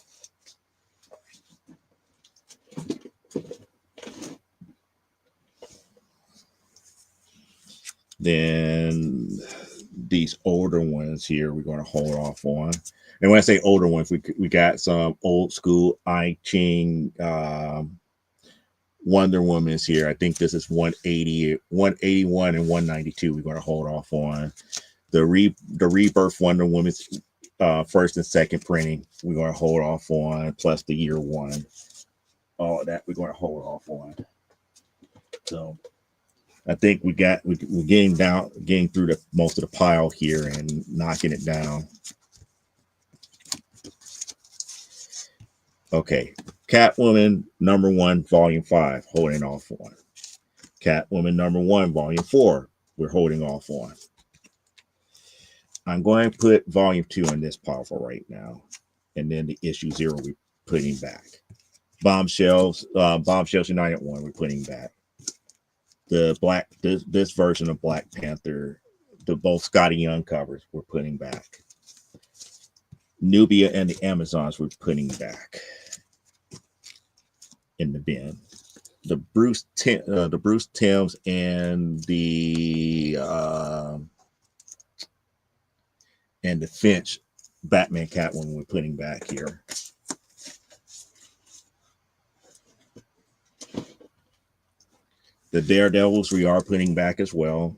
Then these older ones here, we're going to hold off on. And when I say older ones, we got some old school I Ching Wonder Woman's here. I think this is 180, 181, and 192. We're going to hold off on the Rebirth Wonder Woman's first and second printing. We're going to hold off on, plus the year one. All of that we're going to hold off on. So I think we're getting through most of the pile here and knocking it down. Okay, Catwoman #1, Volume 5, holding off on. Catwoman #1, Volume 4, we're holding off on. I'm going to put Volume 2 in this pile for right now, and then the issue 0 we're putting back. Bombshells United 1, we're putting back. This version of Black Panther, both Scotty Young covers, we're putting back. Nubia and the Amazons, we're putting back in the bin. The Bruce Timms and the Finch Batman Catwoman we're putting back here. The Daredevils we are putting back as well.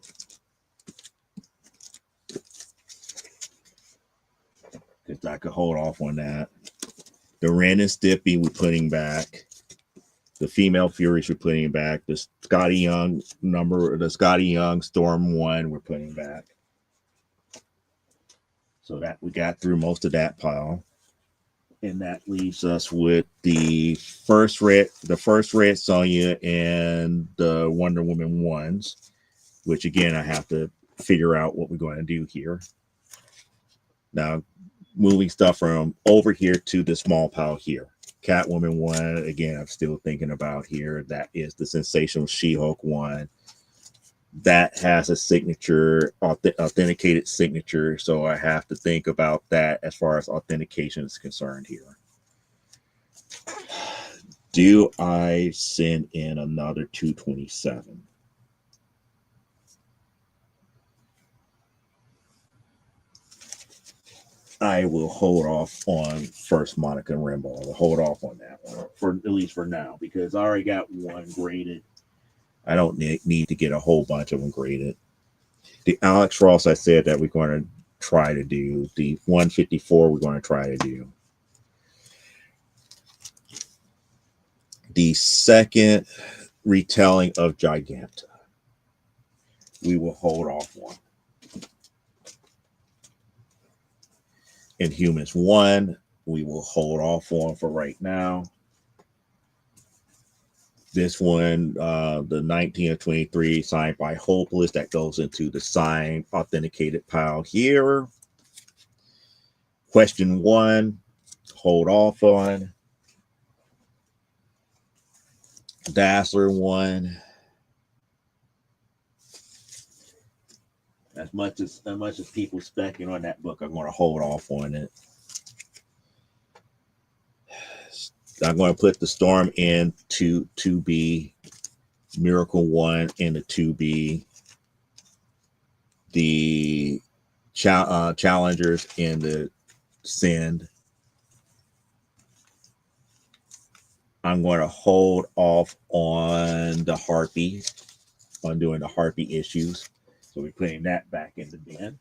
Because I could hold off on that. The Ren and Stimpy we're putting back. The Female Furies we're putting back. The Scotty Young Storm 1 we're putting back. So that we got through most of that pile. And that leaves us with the first Red Sonja and the Wonder Woman 1s, which again I have to figure out what we're going to do here. Now, moving stuff from over here to the small pile here. Catwoman 1, again, I'm still thinking about here. That is the Sensational She-Hulk 1. That has a signature, authenticated signature, so I have to think about that as far as authentication is concerned here. Do I send in another 227? I will hold off on first Monica Rambeau. I'll hold off on that one, at least for now, because I already got one graded I don't need to get a whole bunch of them graded. The Alex Ross, I said that we're going to try to do. The 154, we're going to try to do. The second retelling of Giganta, we will hold off on. Inhumans 1, we will hold off on for right now. This one, the 19 of 23, signed by Hopeless, that goes into the signed authenticated pile here. Question 1, hold off on. Dazzler 1. As much as people specking on that book, I'm going to hold off on it. I'm going to put the Storm in 2B, Miracle 1 in the 2B, the Challengers in the Send. I'm going to hold off on the Harpy, on doing the Harpy issues. So we're putting that back in the bin.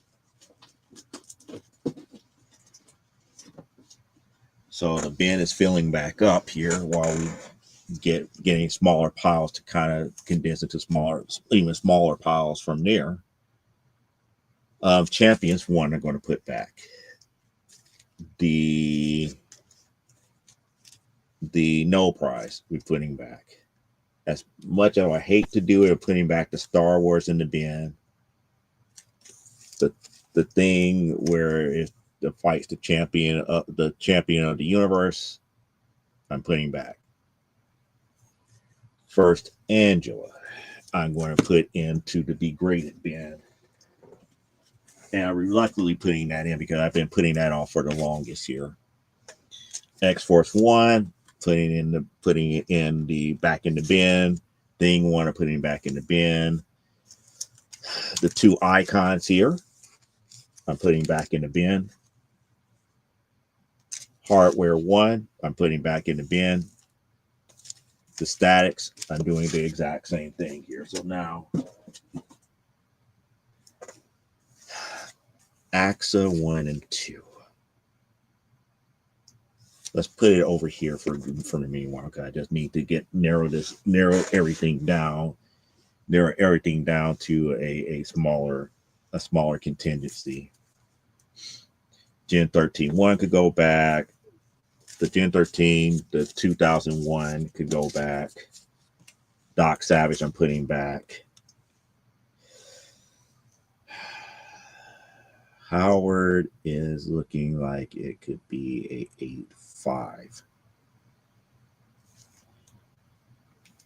So the bin is filling back up here while we getting smaller piles to kind of condense into even smaller piles from there. Champions 1 I'm going to put back. The No Prize we're putting back. As much as I hate to do it, putting back the Star Wars in the bin. The thing where it the fights the champion of the universe, I'm putting back. First Angela, I'm going to put into the degraded bin. And I'm reluctantly putting that in because I've been putting that off for the longest here. X-Force 1, putting it in the back in the bin. Thing 1, I'm putting back in the bin. The 2 icons here, I'm putting back in the bin. Hardware 1, I'm putting back in the bin. The statics, I'm doing the exact same thing here. So now, AXA 1 and 2. Let's put it over here for the meanwhile. Okay, I just need to narrow everything down to a smaller contingency. Gen 13 1 could go back. The Gen 13, the 2001 could go back. Doc Savage, I'm putting back. Howard is looking like it could be a 8.5.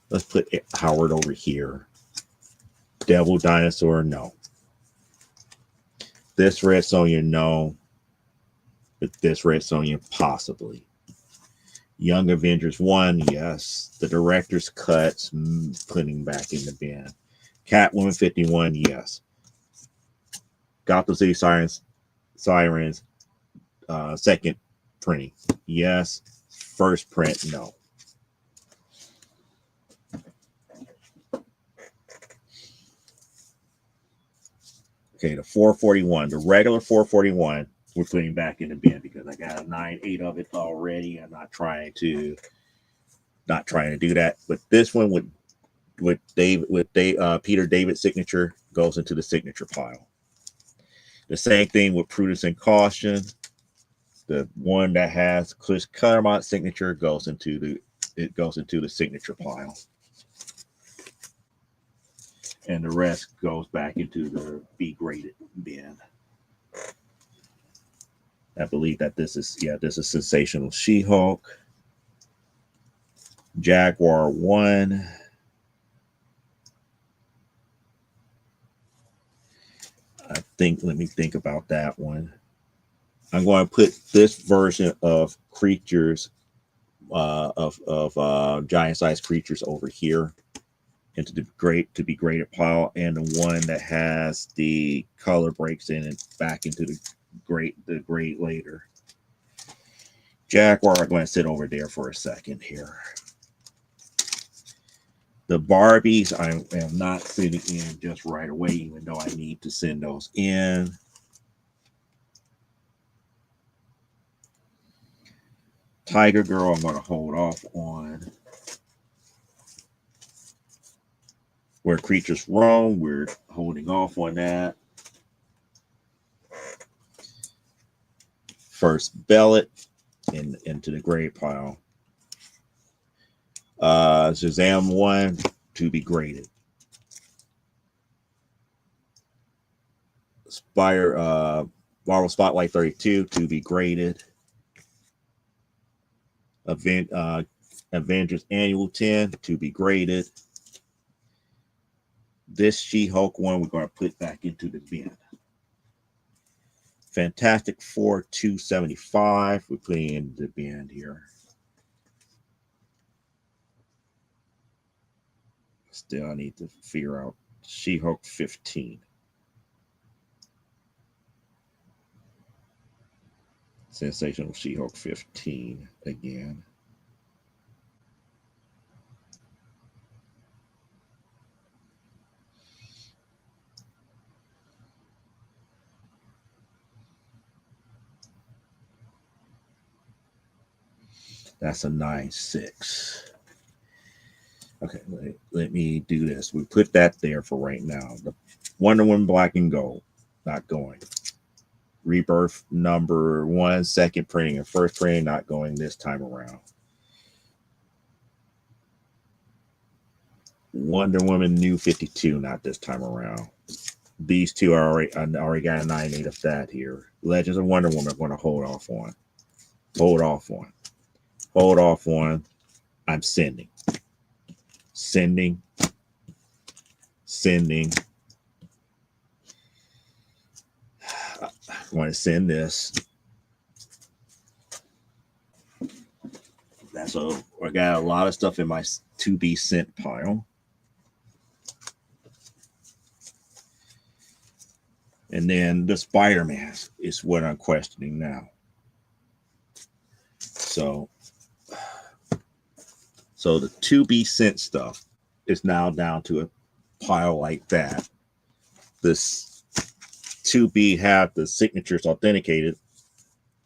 Let's put Howard over here. Devil Dinosaur, no. This Red Sonja, no. But this Red Sonja, possibly. Young Avengers 1, yes. The director's cuts, putting back in the bin. Catwoman 51, yes. Gotham City Sirens, second printing, yes. First print, no. Okay, the 441, the regular 441, we're putting back in the bin because I got a 9.8 of it already. I'm not trying to do that. But this one with Peter David's signature goes into the signature pile. The same thing with Prudence and Caution. The one that has Chris Claremont's signature goes into the signature pile. And the rest goes back into the B graded bin. I believe that this is Sensational She-Hulk. Jaguar 1. Let me think about that one. I'm going to put this version of creatures, of giant-sized creatures over here into the to be graded pile, and the one that has the color breaks in it back into the grade later. Jaguar, I'm going to sit over there for a second here. The Barbies, I am not sending in just right away, even though I need to send those in. Tiger Girl, I'm going to hold off on. Where Creatures Roam, we're holding off on that. First Bellet into the grade pile. Shazam 1 to be graded. Marvel Spotlight 32 to be graded. Avengers Annual 10 to be graded. This She-Hulk one we're going to put back into the bin. Fantastic Four 275 we're putting in the bin here. Still, I need to figure out She-Hulk 15. Sensational She-Hulk 15 again. That's a 9.6. Okay, let me do this. We put that there for right now. The Wonder Woman Black and Gold, not going. Rebirth number 1, second printing and first printing, not going this time around. Wonder Woman New 52, not this time around. These two are already got a 9.8 of that here. Legends of Wonder Woman, I'm going to hold off on. Hold off on. Hold off on. I'm sending. Sending. Sending. I want to send this. So I got a lot of stuff in my to be sent pile. And then the Spider-Man is what I'm questioning now. So the to be sent stuff is now down to a pile like that. This to be have the signatures authenticated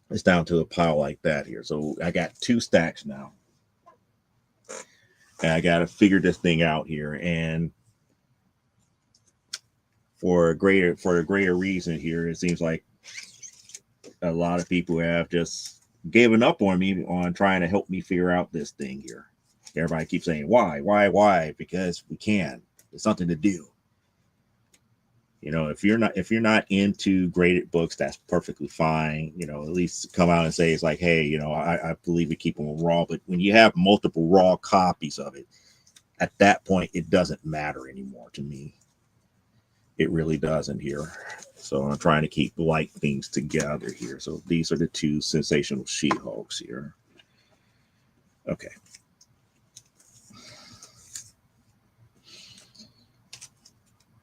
is down to a pile like that here. So I got 2 stacks now. And I got to figure this thing out here. And for a greater reason here, it seems like a lot of people have just given up on me on trying to help me figure out this thing here. Everybody keeps saying, why? Because we can. It's something to do. You know, if you're not into graded books, that's perfectly fine. You know, at least come out and say it's like, hey, you know, I believe we keep them raw. But when you have multiple raw copies of it, at that point, it doesn't matter anymore to me. It really doesn't here. So I'm trying to keep light things together here. So these are the 2 sensational She-Hulks here. Okay.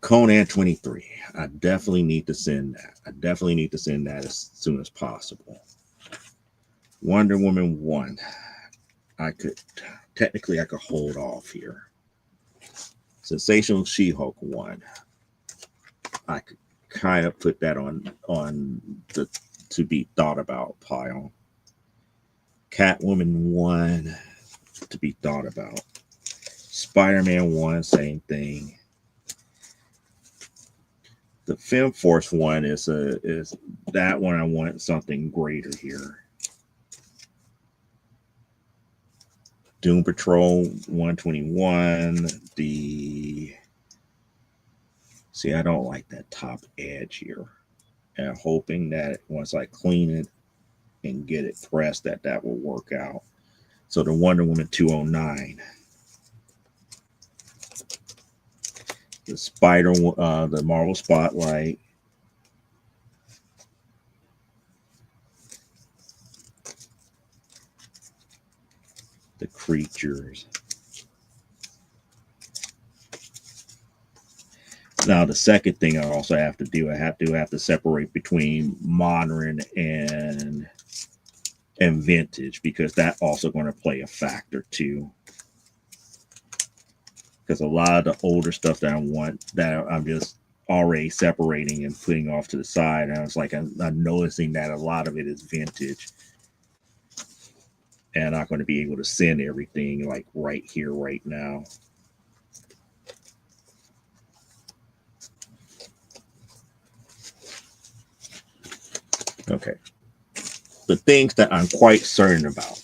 Conan 23. I definitely need to send that. I definitely need to send that as soon as possible. Wonder Woman 1. I could hold off here. Sensational She-Hulk 1. I could kind of put that on the to be thought about pile. Catwoman 1 to be thought about. Spider-Man 1, same thing. The FemForce 1 is that one. I want something greater here. Doom Patrol 121. See, I don't like that top edge here. And I'm hoping that once I clean it and get it pressed, that will work out. So the Wonder Woman 209. The Marvel Spotlight. The Creatures. Now, the second thing I also have to do, I have to separate between modern and vintage, because that's also going to play a factor too. because a lot of the older stuff that I want that I'm just already separating and putting off to the side. And I was like, I'm noticing that a lot of it is vintage, and I'm not going to be able to send everything like right here, right now. Okay. The things that I'm quite certain about,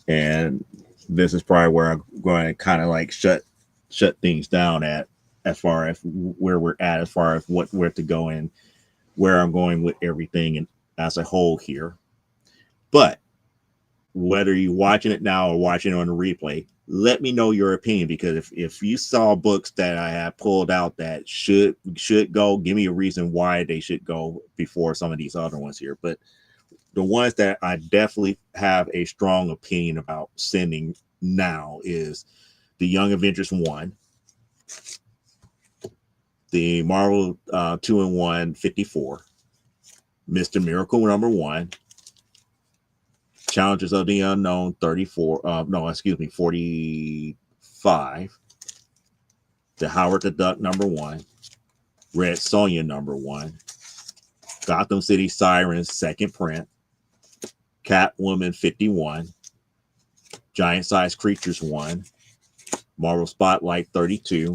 and this is probably where I'm going to kind of like shut things down at, as far as where we're at, as far as where to go and where I'm going with everything and as a whole here. But whether you're watching it now or watching it on the replay, let me know your opinion, because if you saw books that I have pulled out that should go, give me a reason why they should go before some of these other ones here. But the ones that I definitely have a strong opinion about sending now is the Young Avengers 1, the Marvel 2-in-1 54, Mr. Miracle #1, Challengers of the Unknown 45, the Howard the Duck #1, Red Sonja #1, Gotham City Sirens 2nd print, Catwoman 51, Giant Size Creatures 1, Marvel Spotlight 32,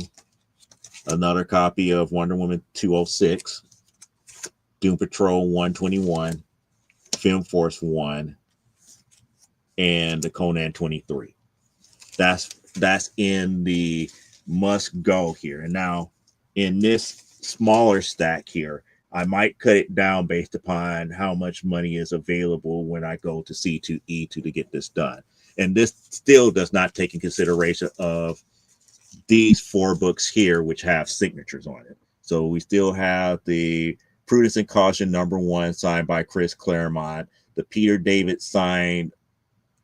another copy of Wonder Woman 206, Doom Patrol 121, Film Force 1, and the Conan 23. That's in the must go here. And now in this smaller stack here, I might cut it down based upon how much money is available when I go to C2E2 to get this done. And this still does not take in consideration of these 4 books here, which have signatures on it. So we still have the Prudence and Caution #1 signed by Chris Claremont, the Peter David signed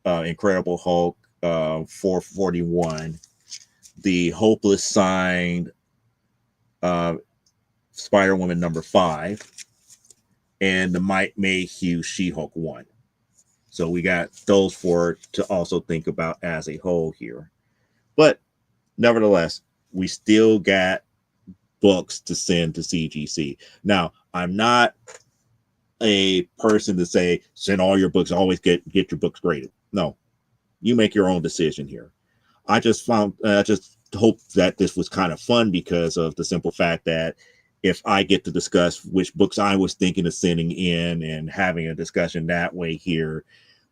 Incredible Hulk 441, the Hopeless signed Spider-Woman #5, and the Mike Mayhew She-Hulk 1. So we got those 4 to also think about as a whole here. But nevertheless, we still got books to send to CGC. Now, I'm not a person to say send all your books, always get your books graded. No, you make your own decision here. I just hope that this was kind of fun, because of the simple fact that if I get to discuss which books I was thinking of sending in and having a discussion that way here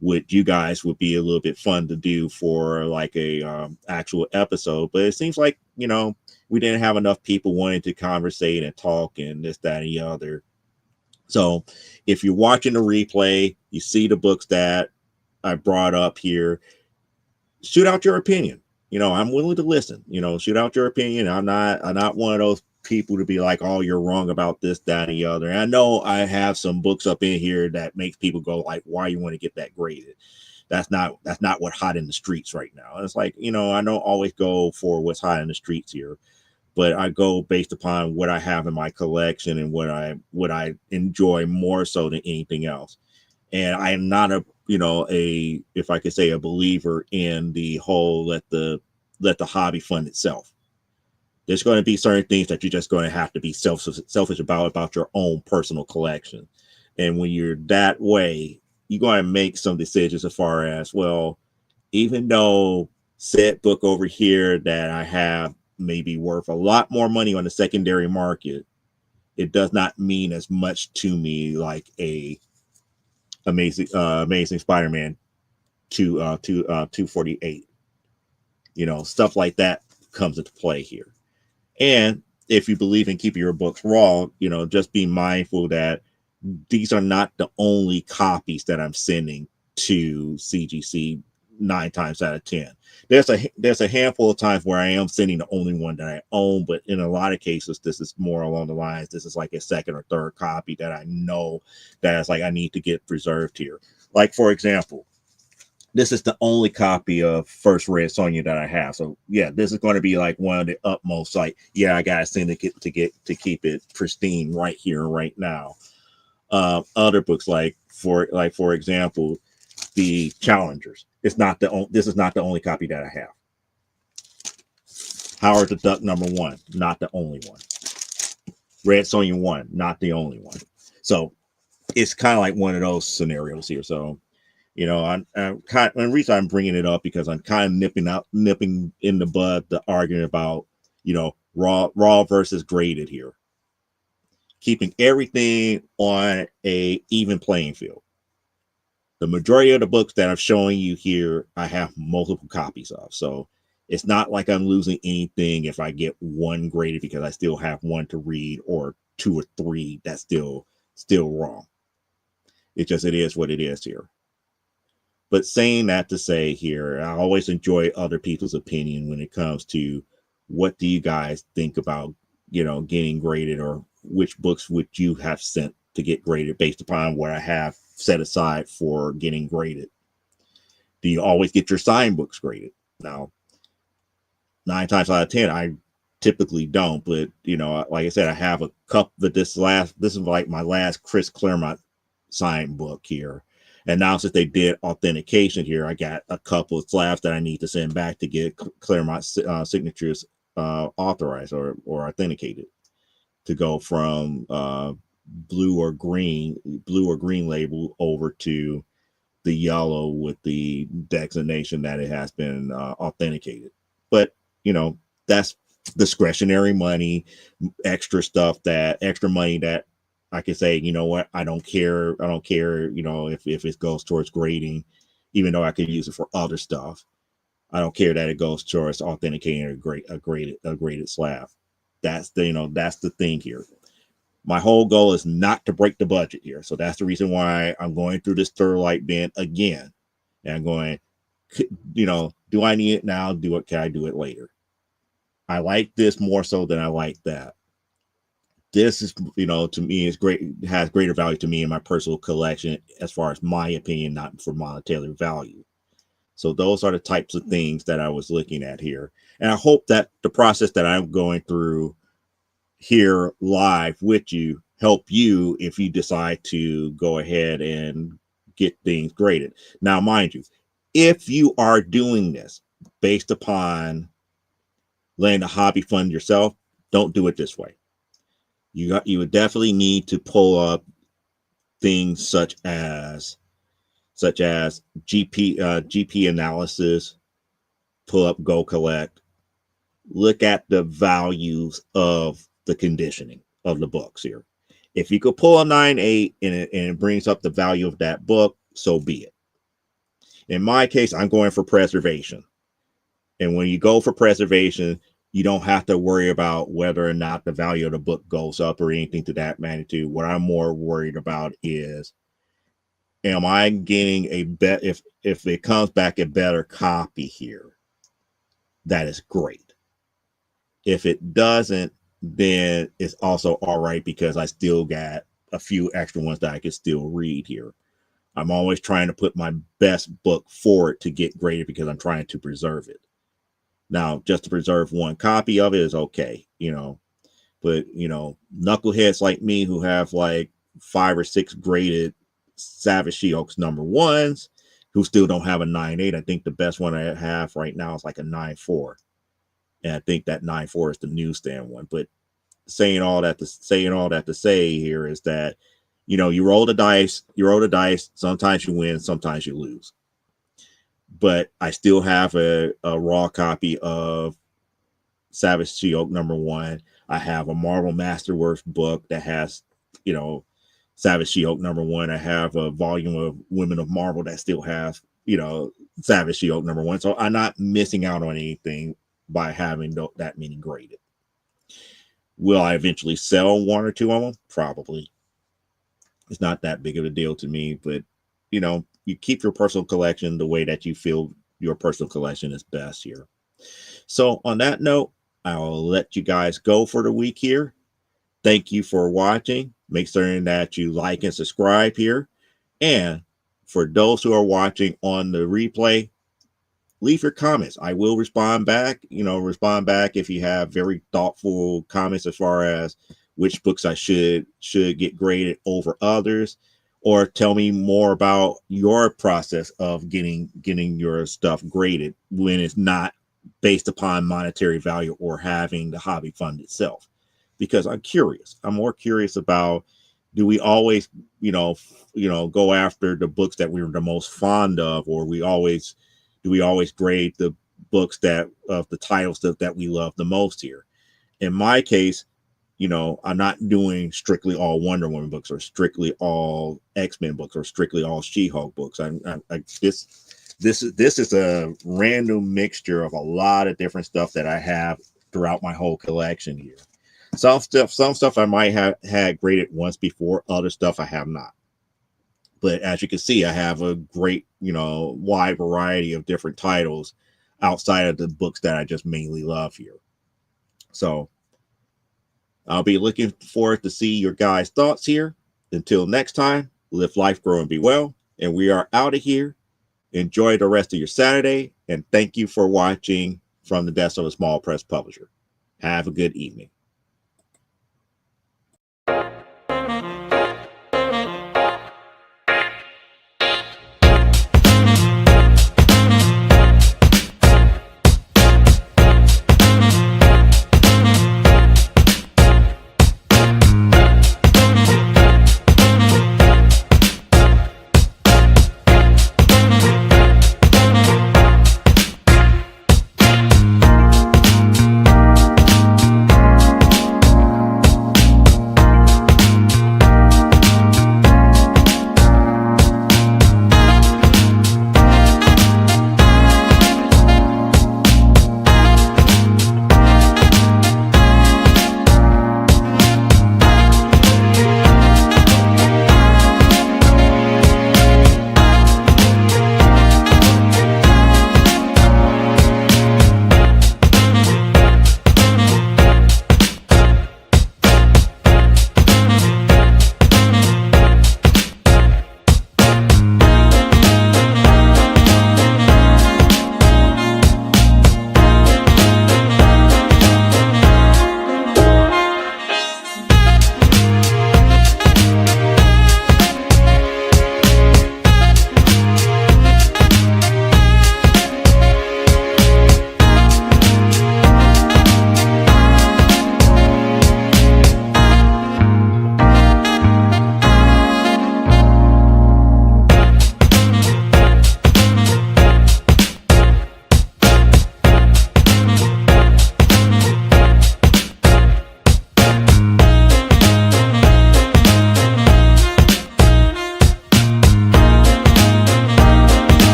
with you guys would be a little bit fun to do for like a actual episode. But it seems like, we didn't have enough people wanting to conversate and talk and this, that, and the other. So if you're watching the replay, you see the books that I brought up here, shoot out your opinion. I'm willing to listen. Shoot out your opinion. I'm not one of those people to be like, oh, you're wrong about this, that, and the other. And I know I have some books up in here that makes people go like, why you want to get that graded? That's not what hot in the streets right now. It's like, I don't always go for what's hot in the streets here, but I go based upon what I have in my collection and what I enjoy more so than anything else. And I'm not if I could say, a believer in the whole let the hobby fund itself. There's going to be certain things that you're just going to have to be selfish about your own personal collection. And when you're that way, you're going to make some decisions as far as, well, even though said book over here that I have may be worth a lot more money on the secondary market, it does not mean as much to me like a Amazing Spider-Man 248. Stuff like that comes into play here. And if you believe in keeping your books raw, just be mindful that these are not the only copies that I'm sending to CGC 9 times out of 10. There's a handful of times where I am sending the only one that I own, but in a lot of cases, this is more along the lines, this is like a second or third copy that I know that is like, I need to get preserved here. Like, for example, this is the only copy of First Red Sonja that I have. So yeah, this is going to be like one of the utmost, like, yeah, I gotta send it to keep it pristine right here, right now. Other books, like for example, the Challengers. This is not the only copy that I have. Howard the Duck #1, not the only one. Red Sonja 1, not the only one. So it's kind of like one of those scenarios here. So, I'm kind of, and the reason I'm bringing it up because I'm kind of nipping in the bud the argument about, raw versus graded here, keeping everything on a even playing field. The majority of the books that I'm showing you here, I have multiple copies of. So it's not like I'm losing anything if I get one graded because I still have one to read, or 2 or 3 that's still wrong. It is what it is here. But saying that to say here, I always enjoy other people's opinion when it comes to what do you guys think about, getting graded, or which books would you have sent to get graded based upon what I have set aside for getting graded. Do you always get your signed books graded? Now, 9 times out of 10, I typically don't, but like I said, I have a couple that this is like my last Chris Claremont signed book here. And now since they did authentication here, I got a couple of slabs that I need to send back to get Claremont signatures authorized or authenticated to go from blue or green label over to the yellow with the designation that it has been authenticated. But that's discretionary money, extra money that I could say, what, I don't care, if it goes towards grading, even though I could use it for other stuff. I don't care that it goes towards authenticating a graded slab. That's the thing here. My whole goal is not to break the budget here. So that's the reason why I'm going through this Thirlite bin again. And I'm going, do I need it now? Can I do it later? I like this more so than I like that. This is, to me, is great. It has greater value to me in my personal collection, as far as my opinion, not for monetary value. So those are the types of things that I was looking at here. And I hope that the process that I'm going through here live with you help you if you decide to go ahead and get things graded. Now, mind you, if you are doing this based upon letting the hobby fund yourself, don't do it this way. You would definitely need to pull up things such as GP analysis, pull up Go Collect, look at the values of the conditioning of the books here. If you could pull a 9.8 and it brings up the value of that book, so be it. In my case, I'm going for preservation. And when you go for preservation, you don't have to worry about whether or not the value of the book goes up or anything to that magnitude. What I'm more worried about is, am I getting if it comes back a better copy here, that is great. If it doesn't, then it's also all right, because I still got a few extra ones that I can still read here. I'm always trying to put my best book forward to get graded because I'm trying to preserve it. Now, just to preserve one copy of it is okay, but knuckleheads like me who have like 5 or 6 graded Savage She-Hulks #1s who still don't have a 9.8. I think the best one I have right now is like a 9.4. And I think that 9.4 is the newsstand one. But saying all that to say here is that, you roll the dice, sometimes you win, sometimes you lose. But I still have a raw copy of Savage She-Hulk #1. I have a Marvel Masterworks book that has, Savage She-Hulk #1. I have a volume of Women of Marvel that still have, Savage She-Hulk #1. So I'm not missing out on anything by having that many graded. Will I eventually sell 1 or 2 of them? Probably. It's not that big of a deal to me, but you keep your personal collection the way that you feel your personal collection is best here. So on that note, I'll let you guys go for the week here. Thank you for watching. Make certain that you like and subscribe here. And for those who are watching on the replay, leave your comments. I will respond back, if you have very thoughtful comments as far as which books I should get graded over others, or tell me more about your process of getting your stuff graded when it's not based upon monetary value or having the hobby fund itself, because I'm curious. I'm more curious about, do we always, go after the books that we were the most fond of, or do we always grade the books that of the titles that we love the most here? In my case, I'm not doing strictly all Wonder Woman books or strictly all X-Men books or strictly all She-Hulk books. This is a random mixture of a lot of different stuff that I have throughout my whole collection here. Some stuff I might have had graded once before, other stuff I have not. But as you can see, I have a great, wide variety of different titles outside of the books that I just mainly love here. So I'll be looking forward to see your guys' thoughts here. Until next time, live life, grow, and be well. And we are out of here. Enjoy the rest of your Saturday. And thank you for watching from the desk of a small press publisher. Have a good evening.